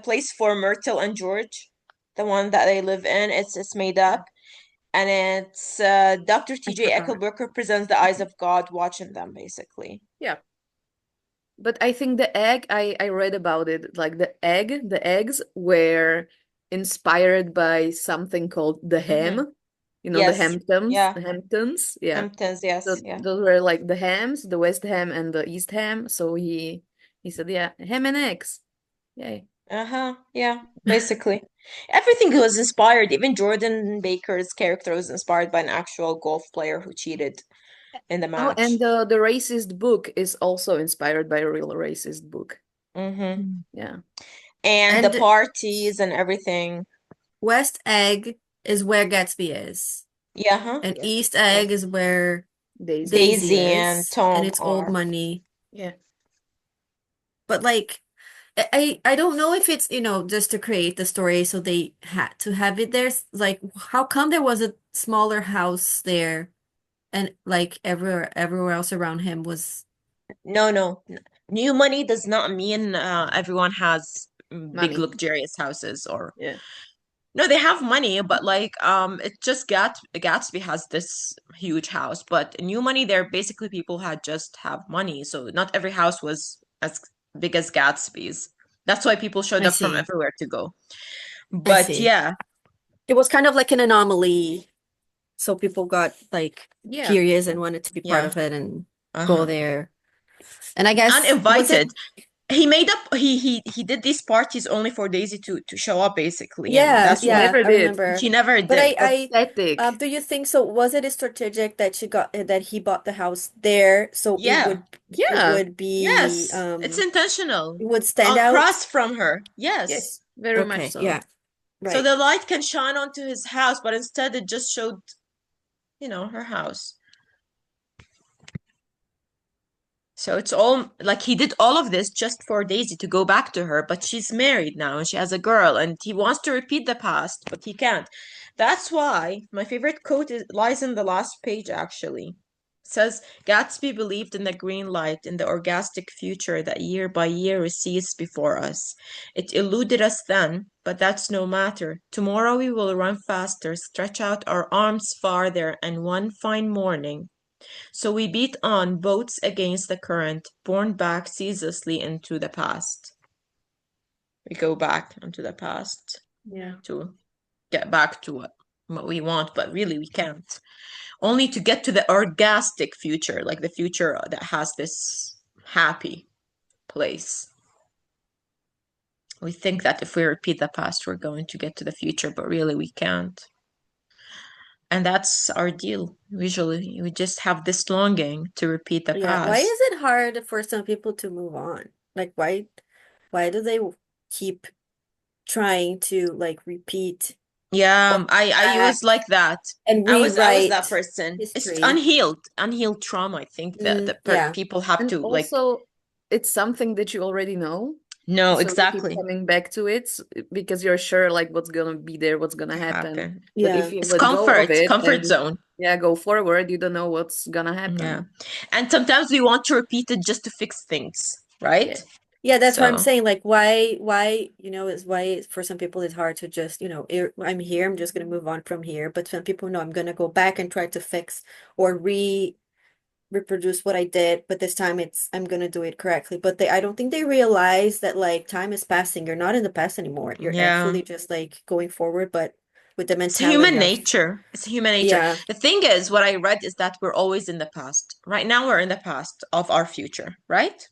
place for Myrtle and George, the one that they live in, it's made up. And it's Dr.
I
T.J.
forgot.
Eckleburg represents the eyes of God watching them, basically.
Yeah. But I think the egg, I read about it, like the eggs were inspired by something called the
Mm-hmm.
ham.
Yes. Yeah.
The Hamptons. Yeah.
Hamptons,
So
yes, yeah.
those were like the hams, the West Ham and the East Ham. So he said, yeah, ham and eggs. Yay.
Uh-huh. Yeah, basically. Everything was inspired. Even Jordan Baker's character was inspired by an actual golf player who cheated in the
Oh, and
match.
the racist book is also inspired by a real racist book.
Mm-hmm.
Mm.
Yeah.
And the
And
parties and everything.
West Egg is where Gatsby is.
Yeah, huh?
And
Yes.
East Egg
Yes.
is where
Daisy.
Daisy
Daisy and
is. And
Tom
it's old
are.
money.
Yeah.
But like, I don't know if it's, just to create the story, so they had to have it there. Like, how come there was a smaller house there and like everywhere else around him was
No, no. New money does not mean everyone has big
Money.
luxurious houses or
Yeah.
no, they have money, but like it's just Gatsby has this huge house, but new money there basically people had just have money. So not every house was as big as Gatsby's. That's why people showed
I
up from
see.
everywhere to go.
I
But
see.
yeah,
It was kind of like an anomaly, so people got like
Yeah.
curious and wanted to be part
yeah.
of it and go
Uh-huh.
there. And I guess was it
Uninvited. He made up he did these parties only for Daisy to show up basically, and
yeah,
that's
She
why
yeah,
never
I
did.
remember.
she never
But
did.
Pathetic.
do you think so? Was it strategic that that he bought the house there so
Yeah.
it
Yeah.
would be
Yes, it's intentional.
it would stand out?
Across from her. Yes.
Yes, very much
Okay,
so.
yeah,
So
right.
the light can shine onto his house, but instead it just showed, her house. So it's all like he did all of this just for Daisy to go back to her, but she's married now and she has a girl and he wants to repeat the past, but he can't. That's why my favorite quote lies in the last page actually. It says Gatsby believed in the green light, in the orgastic future that year by year recedes before us. It eluded us then, but that's no matter. Tomorrow we will run faster, stretch out our arms farther, and one fine morning so we beat on, boats against the current, borne back ceaselessly into the past. We go back into the past
Yeah.
to get back to what we want, but really we can't. Only to get to the orgastic future, like the future that has this happy place. We think that if we repeat the past, we're going to get to the future, but really we can't. And that's our deal. Usually, we just have this longing to repeat the
Yeah, why
past.
is it hard for some people to move on? Like why do they keep trying to like repeat
Yeah,
going
I
back
was like that.
and
I was that
rewrite
person. It's
history?
unhealed trauma. I think that
Yeah.
people have
And
to like.
also, it's something that you already know.
No,
So you keep
exactly.
coming back to it because you're sure like what's gonna be there, what's gonna happen.
Happen.
But if
Yeah.
you
It's
let go of it
comfort
and
zone.
yeah, go forward, you don't know what's gonna
Yeah,
happen.
and sometimes we want to repeat it just to fix things,
Yeah.
right?
Yeah, that's what I'm
So
saying. Like why, is why for some people it's hard to just, I'm here, I'm just gonna move on from here. But some people know I'm gonna go back and try to fix or reproduce what I did, but this time I'm gonna do it correctly. But I don't think they realize that like time is passing. You're not in the past anymore. You're
Yeah.
actually just like going forward, but with the
It's human
mentality of
nature. It's human nature.
yeah,
The thing is, what I read is that we're always in the past. Right now, we're in the past of our future, right?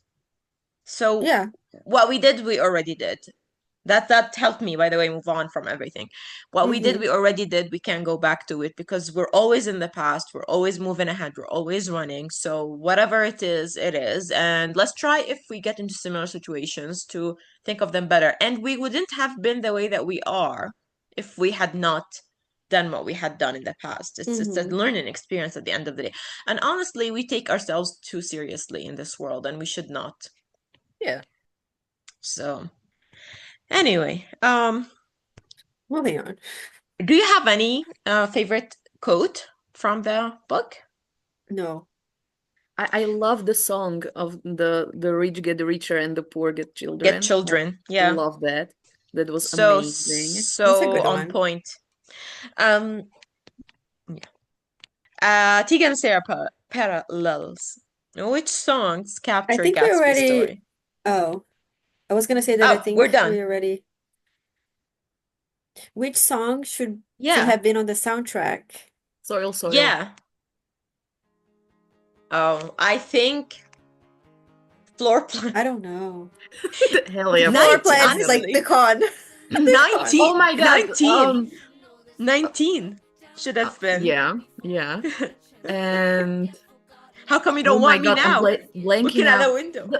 So
yeah.
what we did, we already did. That helped me, by the way, move on from everything. What we did,
Mm-hmm.
we already did. We can't go back to it because we're always in the past. We're always moving ahead. We're always running. So whatever it is, it is. And let's try, if we get into similar situations, to think of them better. And we wouldn't have been the way that we are if we had not done what we had done in the past. It's a
Mm-hmm.
learning experience at the end of the day. And honestly, we take ourselves too seriously in this world, and we should not.
Yeah.
So anyway,
Moving on.
do you have any favorite quote from the book?
No,
I love the song of the rich get richer and the poor get
Get
children. I
children. Yeah.
love that. That was
So
amazing.
that's a
so
good
on
one.
point. Um yeah. Tegan and Sara parallels. Which songs
I
capture
think we
Gatsby's
already.
story?
Oh, I was gonna say that I
Oh, we're
think we
done.
already. Which song should
Yeah.
have been on the soundtrack?
Soil, soil.
Yeah. Oh, I think floor plan.
I don't know.
Hell yeah,
Floor
floor
19,
plan.
plans is
Hell
like
yeah.
the
honestly.
con. The con.
19,
Oh my God.
19, 19 should have been.
Yeah, yeah. And
How come you
oh
don't
my
want me
God, I'm
now?
blanking
Looking out the
out.
window.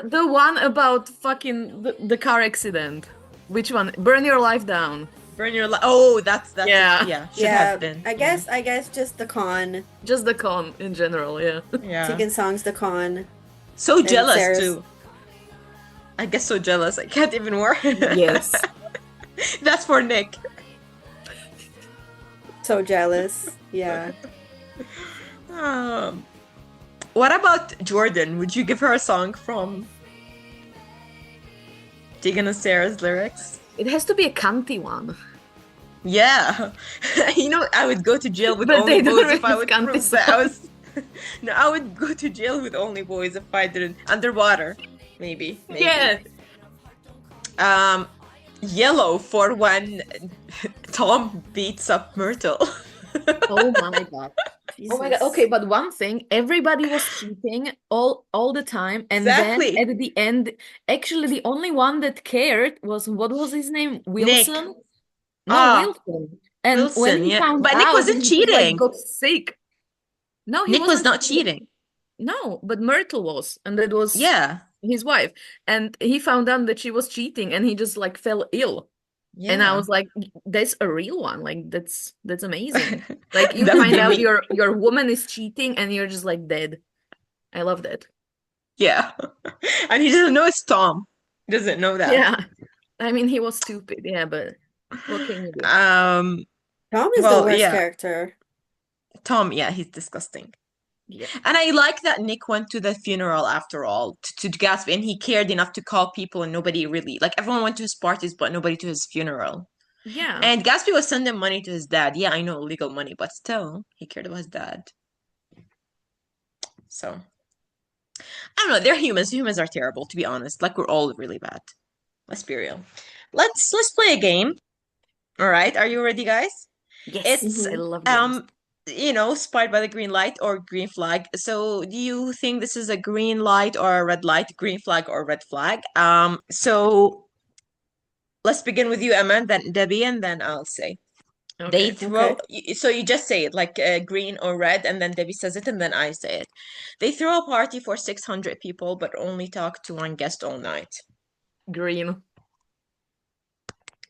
The one about fucking the car accident. Which one? Burn your life down.
Burn your life. Oh, that's it.
Yeah,
Yeah, should have
Yeah,
been.
I
Yeah.
guess just the con.
just the con in general. Yeah.
Yeah.
Tegan songs the con
So
and
jealous
Sarah's
too. I guess so jealous. I can't even work.
Yes.
That's for Nick.
so jealous. Yeah.
Um, what about Jordan? Would you give her a song from Tegan and Sarah's lyrics?
It has to be a cunty one.
Yeah. You know, I would go to jail with
But
only
they don't
boys if I
release
would
cunty
prove that I
songs.
was. No, I would go to jail with only boys if I didn't. Underwater, maybe.
Yeah.
Um, yellow for when Tom beats up Myrtle.
Oh my God. Oh my God.
Jesus.
Okay, but one thing, everybody was cheating all the time, and then
Exactly.
at the end, actually the only one that cared was what was his name?
Nick.
Wilson? No,
Ah,
Wilson. And when
Wilson,
he
yeah.
found
But Nick
out,
wasn't
he just like
cheating.
got sick. No, he
Nick was
wasn't
not
cheating.
cheating.
No, but Myrtle was, and that was
Yeah.
his wife. And he found out that she was cheating, and he just like fell ill. And I
Yeah.
was like, that's a real one. Like that's amazing. Like you
That would
find
be
out
me.
your woman is cheating and you're just like dead. I love that.
Yeah. And he doesn't know it's Tom. He doesn't know that.
Yeah. I mean, he was stupid. Yeah, but what can you do?
Um,
Tom is the
well,
worst
yeah.
character.
Tom, yeah, he's disgusting.
Yeah.
And I like that Nick went to the funeral after all, to Gatsby, and he cared enough to call people, and nobody really, like, everyone went to his parties, but nobody to his funeral.
Yeah.
And Gatsby was sending money to his dad. Yeah, I know, illegal money, but still, he cared about his dad. So, I don't know. They're humans. Humans are terrible, to be honest. Like, we're all really bad. Let's be real. Let's play a game. All right, are you ready, guys?
Yes.
It's
I love games.
Spied by the green light or green flag. So do you think this is a green light or a red light, green flag or red flag? So let's begin with you, Emma, then Debbie, and then I'll say. They
Okay.
throw, so you just say it like green or red, and then Debbie says it, and then I say it. They throw a party for 600 people, but only talk to one guest all night.
Green.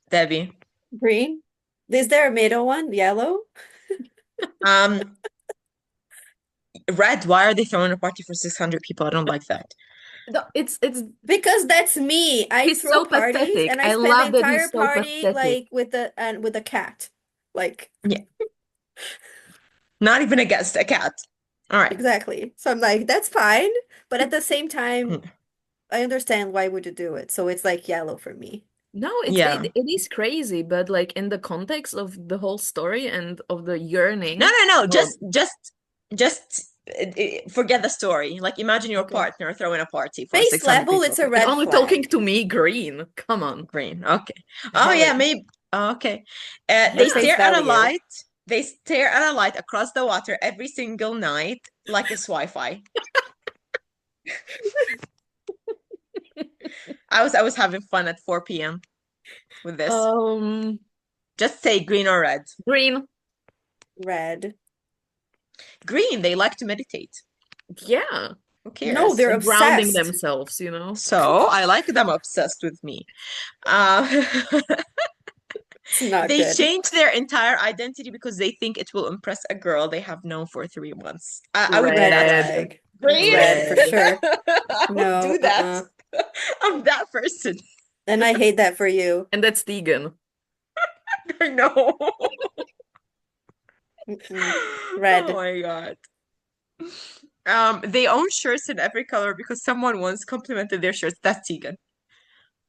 Debbie.
Green. Is there a middle one? Yellow?
Um, red. Why are they throwing a party for 600 people? I don't like that.
No, it's
Because that's me. I
he's
throw
so
parties
pathetic.
and I
I
spend the
love that
entire
he's so
party
pathetic.
like with a cat. Like
Yeah. Not even against a cat. All right.
exactly. So I'm like, that's fine. But at the same time, I understand why would you do it. So it's like yellow for me.
No,
Yeah.
it is crazy, but like in the context of the whole story and of the yearning.
No.
Oh,
Just forget the story. Like imagine your
Okay.
partner throwing a party for
Base
600
level,
people.
it's a
And
red
only talking
flag.
to me, green. Come on.
Green. Okay. Oh yeah,
Hey,
maybe. Okay. They
at
Yeah.
face
stare at a
value.
light. They stare at a light across the water every single night, like it's Wi-Fi. I was having fun at 4 p.m. with this.
Um,
Just say green or red.
Green.
Red.
Green, they like to meditate.
Yeah.
Who
No,
cares?
they're
And grounding
obsessed.
themselves, you know?
So I like them obsessed with me. Uh,
It's not
they
good.
change their entire identity because they think it will impress a girl they have known for 3 months. I would do
Red
that.
Red.
flag. It's
Green?
red for
Red.
sure.
I would
No,
do that. I'm that person.
And I hate that for you.
And that's Tegan.
I know.
Mm-mm.
Oh
Red.
my God. They own shirts in every color because someone once complimented their shirts. That's Tegan.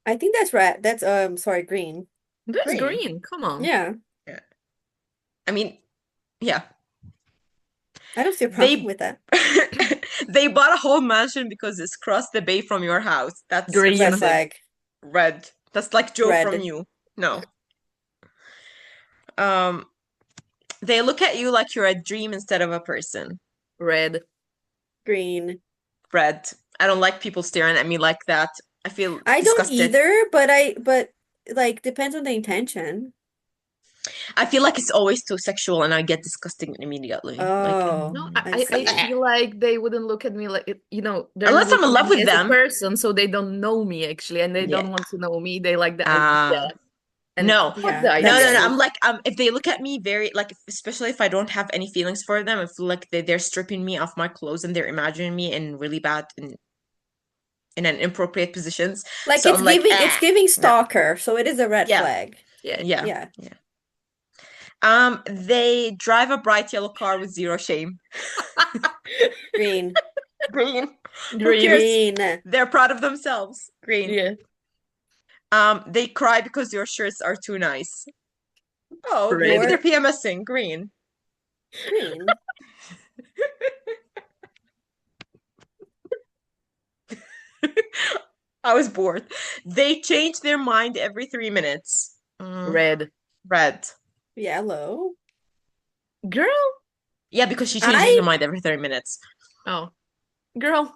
I think that's red. That's sorry, green.
That's
Green.
green. Come on.
Yeah.
Yeah. I mean, yeah.
I don't see a problem
They
with that.
they bought a whole mansion because it's across the bay from your house. That's
Green.
Red
obsessive.
flag.
Red. That's like Joe from
Red.
you. No. Um, they look at you like you're a dream instead of a person.
Red.
Green.
Red. I don't like people staring at me like that. I feel
I don't
disgusted.
either, but like depends on the intention.
I feel like it's always too sexual and I get disgusted immediately. Like,
Oh,
No,
I
I
see.
feel like they wouldn't look at me like you know, they're not
unless I'm in
looking at
love
me
with
as a
them.
person, so they don't know me actually, and they
Yeah.
don't want to know me. They like the idea. And
No.
fuck
Yeah,
the
No,
that's
no, no.
idea.
true.
I'm like, if they look at me very, like, especially if I don't have any feelings for them, I feel like they're stripping me off my clothes and they're imagining me in really bad in an inappropriate positions.
Like
So I'm like,
it's giving
no.
stalker, so it is a red
Yeah,
flag.
Yeah.
yeah,
Yeah.
yeah. They drive a bright yellow car with zero shame.
Green.
Green. Who
Green.
cares?
Green.
They're proud of themselves. Green.
Yeah.
They cry because your shirts are too nice. Oh, maybe
Red.
they're
Your
PMSing. Green.
green.
I was bored. They change their mind every 3 minutes.
Red.
Red.
Yellow.
Girl.
Yeah, because she changes her
I
mind every 30 minutes.
Oh. Girl.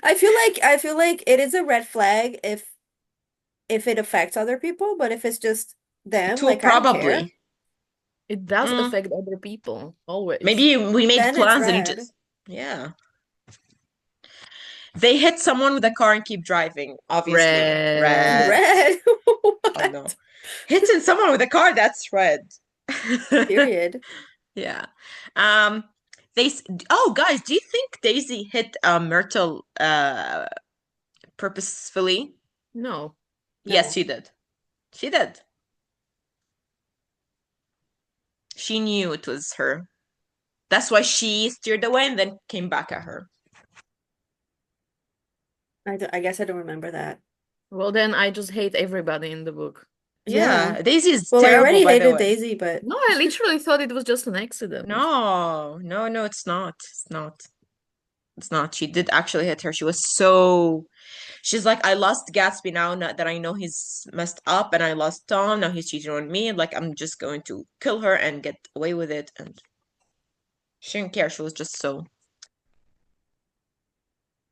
I feel like it is a red flag if it affects other people, but if it's just them,
Too
like I don't care,
probably.
It does
Mm,
affect other people. Always.
maybe we made
then it's
plans and you
red.
just, yeah. They hit someone with a car and keep driving. Obviously,
Red.
red.
Red.
Oh no.
What?
Hitting someone with a car, that's red.
Period.
Yeah. Um, oh guys, do you think Daisy hit Myrtle purposefully?
No.
Yes,
No.
she did. She did. She knew it was her. That's why she steered away and then came back at her.
I guess I don't remember that.
Well, then I just hate everybody in the book.
Yeah.
Yeah, Daisy is
Well, I
terrible,
already
by the
hated
way.
Daisy, but
No, I literally thought it was just an accident.
No, no, no, it's not. It's not. It's not. She did actually hit her. She was so. She's like, I lost Gatsby now, not that I know he's messed up, and I lost Tom. Now he's cheating on me. Like, I'm just going to kill her and get away with it. And she didn't care. She was just so.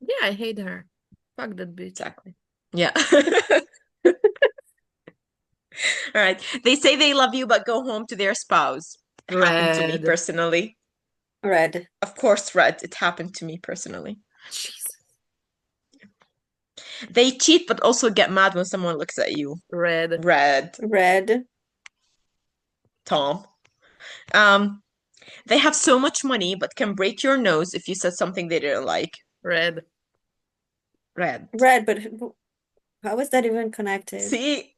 Yeah, I hate her. Fuck that bitch.
Exactly. Yeah. All right. They say they love you, but go home to their spouse. It happened to me
Red.
personally.
red.
Of course, Red. It happened to me personally.
Jesus.
They cheat, but also get mad when someone looks at you.
Red.
Red.
Red.
Tom. They have so much money, but can break your nose if you said something they didn't like.
Red.
Red.
Red, but how is that even connected?
See,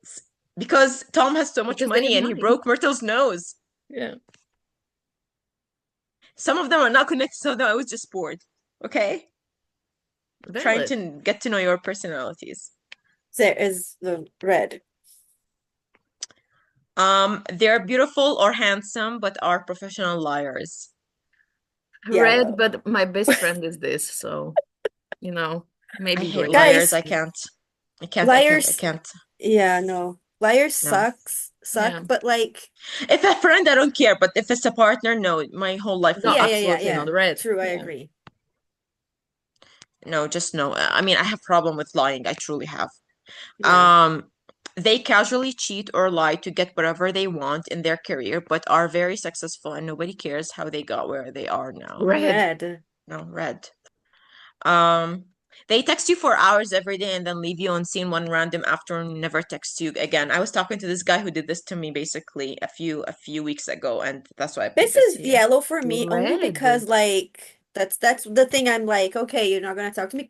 because Tom has so much
Because they have
money and he
money.
broke Myrtle's nose.
Yeah.
Some of them are not connected, some of them I was just bored. Okay? Trying
Valid.
to get to know your personalities.
There is the red.
They're beautiful or handsome, but are professional liars.
Red,
Yellow.
but my best friend is this, so
I
maybe
hate
green.
liars.
Guys,
I can't. I can't. I can't. I
liars,
can't.
yeah, no. Liars
No.
suck,
Yeah.
but like,
If a friend, I don't care. But if it's a partner, no. My whole life
No,
would
yeah,
be.
yeah, yeah,
absolutely
yeah.
not red.
True, I
Yeah.
agree.
No, just no. I mean, I have problem with lying. I truly have.
Yeah.
Um, they casually cheat or lie to get whatever they want in their career, but are very successful and nobody cares how they got where they are now.
Red.
Red.
No, red. Um, they text you for hours every day and then leave you on scene one random afternoon, never text you again. I was talking to this guy who did this to me basically a few weeks ago, and that's why I put
This
this
is
here.
yellow for me only
Red.
because like that's the thing I'm like, okay, you're not gonna talk to me.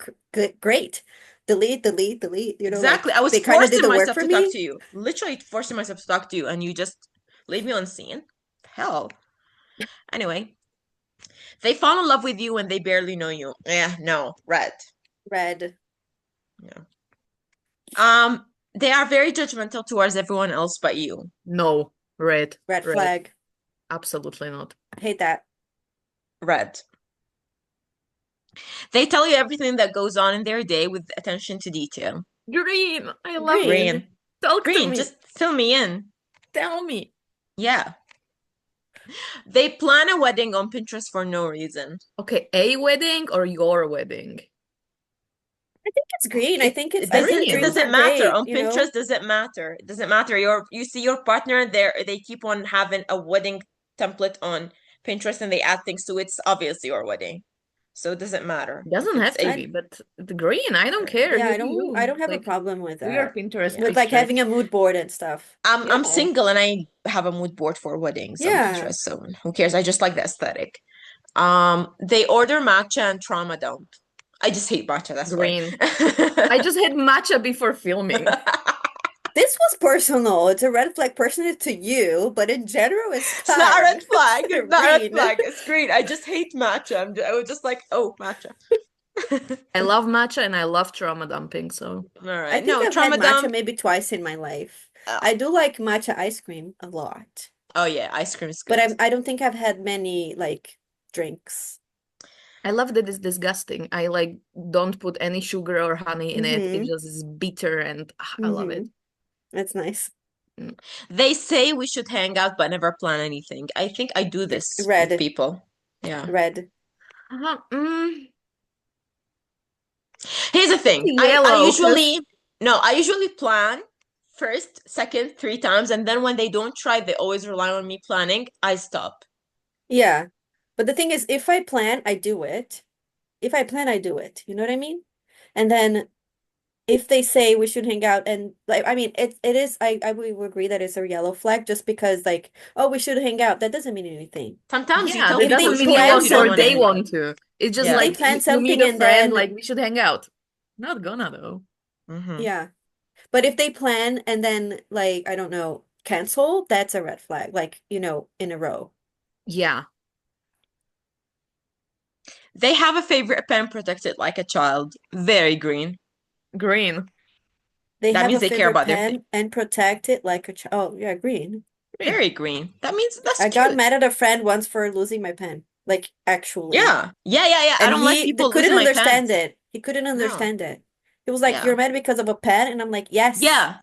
Great. Delete, delete, delete.
Exactly.
Like
I was
they kind of did
forcing
the work
myself
for
to talk
me.
to you. Literally forcing myself to talk to you, and you just leave me on scene. Hell. Anyway, they fall in love with you when they barely know you. Yeah, no, red.
Red.
Yeah. Um, they are very judgmental towards everyone else but you.
No, red.
Red
Red.
flag.
Absolutely not.
I hate that.
Red. They tell you everything that goes on in their day with attention to detail.
Green. I love it.
Green.
Green.
Talk to
Green,
me.
just fill me in.
Tell me.
Yeah. They plan a wedding on Pinterest for no reason.
Okay, a wedding or your wedding?
I think it's green. I
It
think it's
it
I think
doesn't it
Green.
greens are
doesn't matter.
great,
On Pinterest doesn't matter. It doesn't matter. You see your partner there, they keep on having a wedding template on Pinterest and they add things to it. It's obviously your wedding. So it doesn't matter if
Doesn't
it's
have to
a
be, but the green, I don't care.
Yeah,
You do
I
you.
don't have a
Like,
problem with
we are
that.
Pinterest
yeah.
With like
fixers.
having a mood board and stuff.
I'm
Yeah.
single and I have a mood board for weddings on
Yeah.
Pinterest, so who cares? I just like the aesthetic. They order matcha and trauma dump. I just hate matcha, that's why.
Green. I just had matcha before filming.
This was personal. It's a red flag personal to you, but in general, it's
It's not a red
fine.
flag.
It's
It's not a red
green.
flag. It's green. I just hate matcha. I was just like, oh, matcha.
I love matcha and I love trauma dumping, so
All
I
right.
think
No,
I've had
trauma
matcha
dump.
maybe twice in my life.
Oh,
I do like matcha ice cream a lot,
oh yeah, ice cream is
but
good.
I don't think I've had many like drinks.
I love that it's disgusting. I like don't put any sugar or honey in it. It
Mm-hmm.
just is bitter and I love
Mm-hmm.
it.
That's nice.
Mm.
They say we should hang out but never plan anything. I think I do this with
Red.
people. Yeah.
Red.
Uh-huh. Mm.
Here's the thing. I
Yellow, because
usually no, I usually plan first, second, three times, and then when they don't try, they always rely on me planning. I stop.
Yeah. But the thing is, if I plan, I do it. If I plan, I do it. You know what I mean? And then if they say we should hang out and like I mean it is I would agree that it's a yellow flag just because like oh we should hang out that doesn't mean anything.
Sometimes you
yeah,
tell
that
If
people
they
doesn't
you
mean
should
you
hang
plan
out,
want
you don't
or
want to
they
hang
something,
out.
want to. It's just
if
Yeah.
they
like
plan
you meet
something
a
and
friend,
then
like we should hang out. Not gonna though.
Hmm.
yeah. But if they plan and then like I don't know, cancel, that's a red flag. Like, in a row.
Yeah,
They have a favorite pen protected like a child. Very green.
green.
They
That
have
means
a
they care
favorite
about their thing.
pen and protect it like a child. Oh, yeah, green.
Green.
Very green. That means that's
I got
cute.
mad at a friend once for losing my pen. Like actually.
Yeah. Yeah, yeah, yeah. I
And
don't like
he
people
couldn't
losing my
understand
pens.
it. He couldn't
No.
understand it. He was like, "You're
Yeah.
mad because of a pen?" And I'm like, "Yes.
Yeah.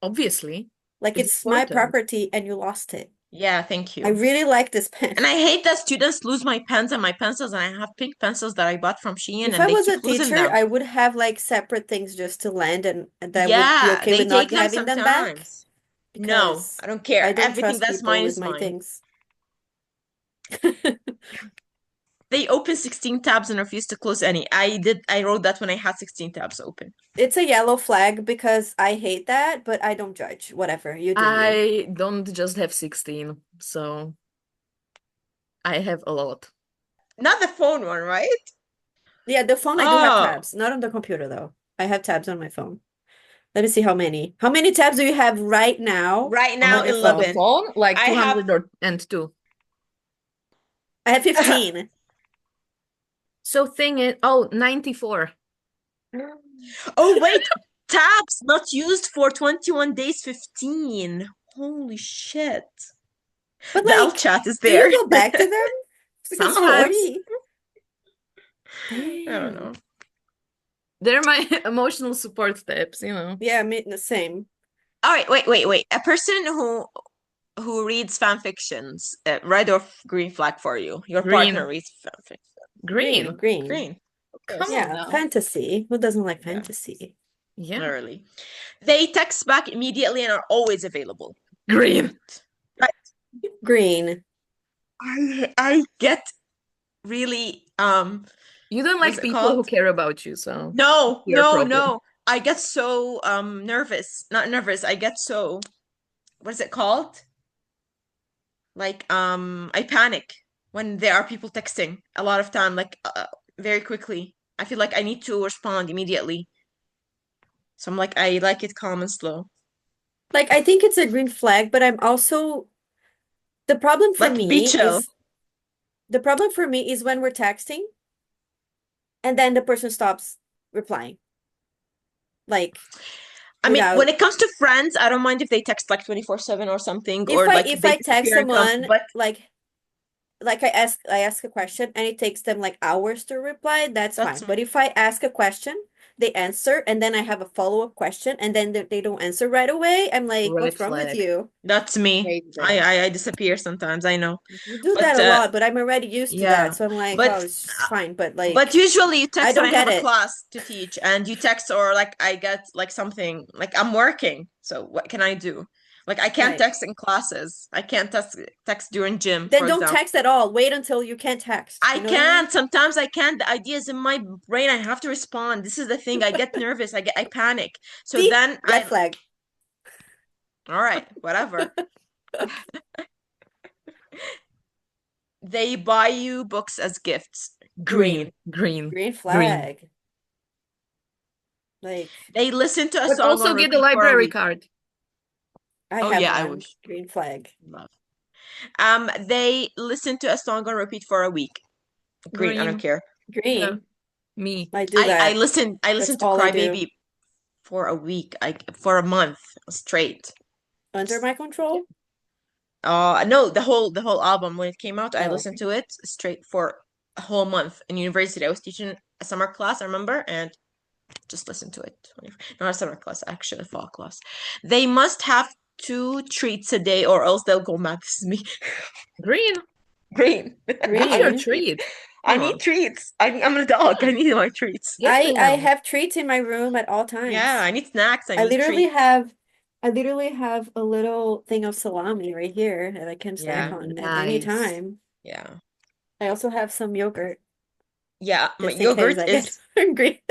Obviously,
Like
it's
it's my
important.
property and you lost it.
Yeah, thank
I
you.
really like this pen."
And I hate that students lose my pens and my pencils, and I have pink pencils that I bought from Shein,
If
and
I
they
was
keep
a
losing
teacher,
them.
I would have like separate things just to lend and that would be
Yeah,
okay
they
with
take
not
them
having them back
sometimes. No,
because
I don't
I
care.
don't
Everything
trust
that's
people
mine
with
is
my
mine.
things.
They open 16 tabs and refuse to close any. I wrote that when I had 16 tabs open.
It's a yellow flag because I hate that, but I don't judge. Whatever, you do you.
I don't just have 16, so I have a lot.
Not the phone one, right?
Yeah, the phone I do have
Oh,
tabs, not on the computer though. I have tabs on my phone. Let me see how many. How many tabs do you have right now
right
On
now
on your
on the
phone?
11.
phone, like
I have
200 or and two.
I have 15.
So thing is, 94.
Oh wait, tabs not used for 21 days 15. Holy shit.
But
The alt
like,
chat is
do you
there.
go back to them? Because
Sometimes.
40.
I don't know.
Damn.
They're my emotional support steps, you know.
Yeah, me the same.
All right, wait. A person who reads fan fictions, red or green flag for you? Your partner
Green.
reads fan fiction.
Green.
Green.
Green, of
Come
course.
on
Yeah,
now.
fantasy. Who doesn't like
Yeah,
fantasy?
Yeah.
literally. They text back immediately and are always available.
Green.
Right.
Green.
I get really
You don't
what's
like
it
people
called?
who care about you, so
No,
your
no,
problem.
no. I get so nervous. Not nervous. I get so what is it called? Like I panic when there are people texting a lot of time, like very quickly. I feel like I need to respond immediately. So I'm like, I like it calm and slow.
Like, I think it's a green flag, but I'm also the problem for
Like be
me
chill.
is the problem for me is when we're texting and then the person stops replying. Like
I mean, when
without
it comes to friends, I don't mind if they text like 24/7 or something,
if
or
I
like
if
they
I text
disappear and come.
someone
But
like I ask a question and it takes them like hours to reply, that's
that's
fine. But
me.
if I ask a question, they answer and then I have a follow-up question and then they don't answer right away, I'm like,
Red
what's wrong with
flag.
you?
That's me.
Hate that.
I disappear sometimes, I know.
You do that
But
a lot, but I'm already used to
yeah.
that. So I'm like, oh,
But
it's fine. But
But
like,
usually you
I
text when
don't
I have
get
a
it.
class to teach and you text or like I get like something like I'm working. So what can I do? Like I can't
Right.
text in classes. I can't text during gym,
Then
for
don't
example.
text at all. Wait until you can text.
I
You know what I mean?
can't. Sometimes I can't. The idea is in my brain. I have to respond. This is the thing. I get nervous. I panic. So
See?
then
Red flag.
all right, whatever. They buy you books as gifts.
Green.
Green.
Green.
Green
Green.
flag. Like,
They listen to a
But
song
also
on
get the
repeat for a
library
week.
card.
I
Oh
have
yeah, I
one.
wish.
Green flag.
Love. They listen to a song on repeat for a week. Green, I don't
Green.
care.
Yeah.
Green.
Me.
I do
I
that.
listen
That's
to
all I
Cry
do.
Baby for a week, for a month straight.
Under my control?
No, the whole album when it came out, I
Oh,
listened to it straight for a whole month in university. I was teaching a summer class, I remember, and just listened to it. Not a summer class, actually a fall class. They must have 2 treats a day or else they'll go mad. This is me.
Green.
Green.
What's
I
your
need
green.
treats.
treat?
I
Come
need
on.
treats. I'm a dog. I need my treats.
Get me
I
one.
have treats in my room at all
Yeah,
times.
I need snacks. I
I
need
literally
treats.
have I literally have a little thing of salami right here that I can snack
Yeah,
on at any
Nice.
time.
yeah.
I also have some yogurt
Yeah, my
just in case
yogurt
I get
is
hungry.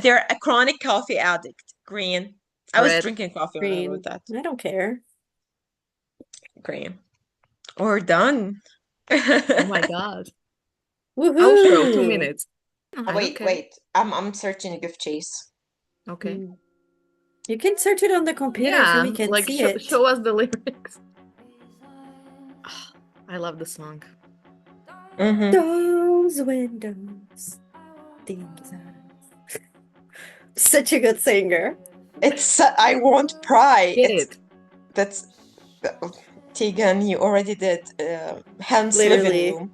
they're a chronic coffee addict. Green. I was
Red.
drinking coffee when I wrote
Green.
that.
I don't care.
Green. We're done.
Oh my God. Outro, two
Woohoo!
minutes. I don't
Wait,
care.
wait. I'm searching a gift chase.
Okay.
Mm. You can search it on the computer so
Yeah,
we can
like
see it.
show us the lyrics. I love the song.
Mm-hmm.
Those windows, these eyes. Such a good singer.
It's I won't pry.
Get
It's
it.
that's Tegan, you already did Hans living
Literally.
room.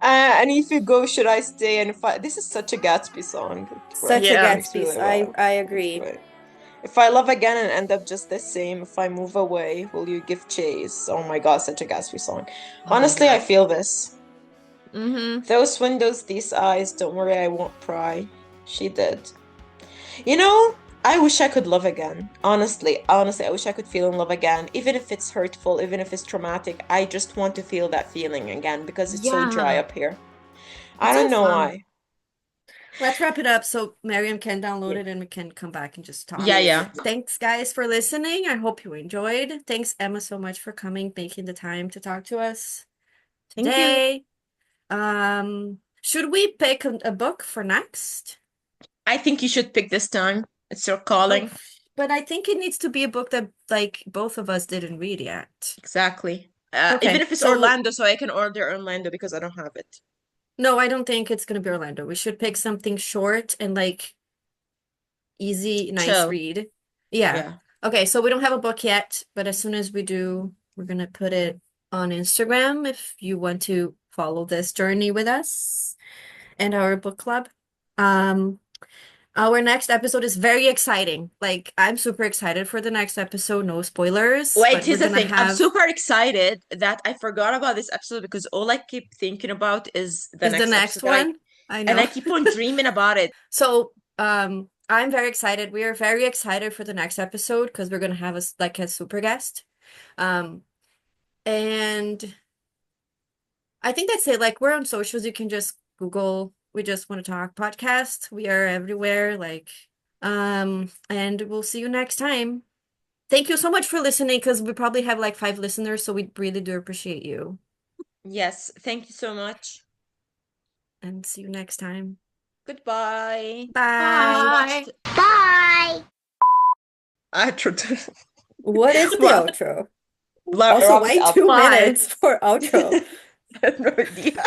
And if you go, should I stay? And if I this is such a Gatsby song.
Such a
Yeah.
Resonates
Gatsby.
really well.
I agree.
Right. If I love again and end up just the same, if I move away, will you give chase? Oh my God, such a Gatsby song.
Oh my
Honestly, I
God.
feel this.
Mm-hmm.
Those windows, these eyes, don't worry, I won't pry. She did. You know, I wish I could love again. Honestly, I wish I could feel in love again. Even if it's hurtful, even if it's traumatic, I just want to feel that feeling again because it's so dry
Yeah.
up here. I
It's so
don't know
fun.
why.
Let's wrap it up so Mariam can download it and we can come back and just talk.
Yeah,
Yes.
yeah.
Thanks, guys, for listening. I hope you enjoyed. Thanks, Emma, so much for coming, making the time to talk to us
Thank you.
today. Should we pick a book for next?
I think you should pick this time. It's your
Oh,
calling.
but I think it needs to be a book that like both of us didn't read yet.
Exactly.
Okay,
Even if it's
so
Orlando, so I can order Orlando because I don't have it.
no, I don't think it's gonna be Orlando. We should pick something short and like easy, nice
Chill.
read. Yeah.
Yeah.
Okay, so we don't have a book yet, but as soon as we do, we're gonna put it on Instagram if you want to follow this journey with us and our book club. Um, our next episode is very exciting. Like, I'm super excited for the next episode. No spoilers,
Wait,
but we're
here's the
gonna
thing. I'm
have
super excited that I forgot about this episode because all I keep thinking about is the
is the
next episode
next
that
one. I
and I
know.
keep on dreaming about it.
So, I'm very excited. We are very excited for the next episode because we're gonna have like a super guest. Um, and I think that's it. Like, we're on socials. You can just Google "We Just Want to Talk" podcast. We are everywhere. Like, and we'll see you next time. Thank you so much for listening because we probably have like 5 listeners, so we really do appreciate you.
Yes, thank you so much.
And see you next time.
Goodbye.
Bye.
We
Bye.
watched
Bye.
outro.
What is the
Well,
outro?
wrap
Also,
it
why
up.
2 minutes for outro?
I have no idea.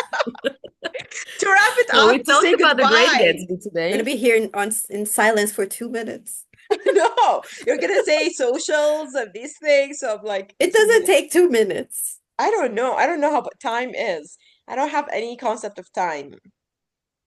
To wrap it
Well, we
up, to
talked
say
about the Great
goodbye.
Gatsby
We're
today.
gonna be here in silence for 2 minutes.
No, you're gonna say socials and these things. So I'm like,
It
2
doesn't
minutes.
take 2 minutes.
I don't know. I don't know how time is. I don't have any concept of time.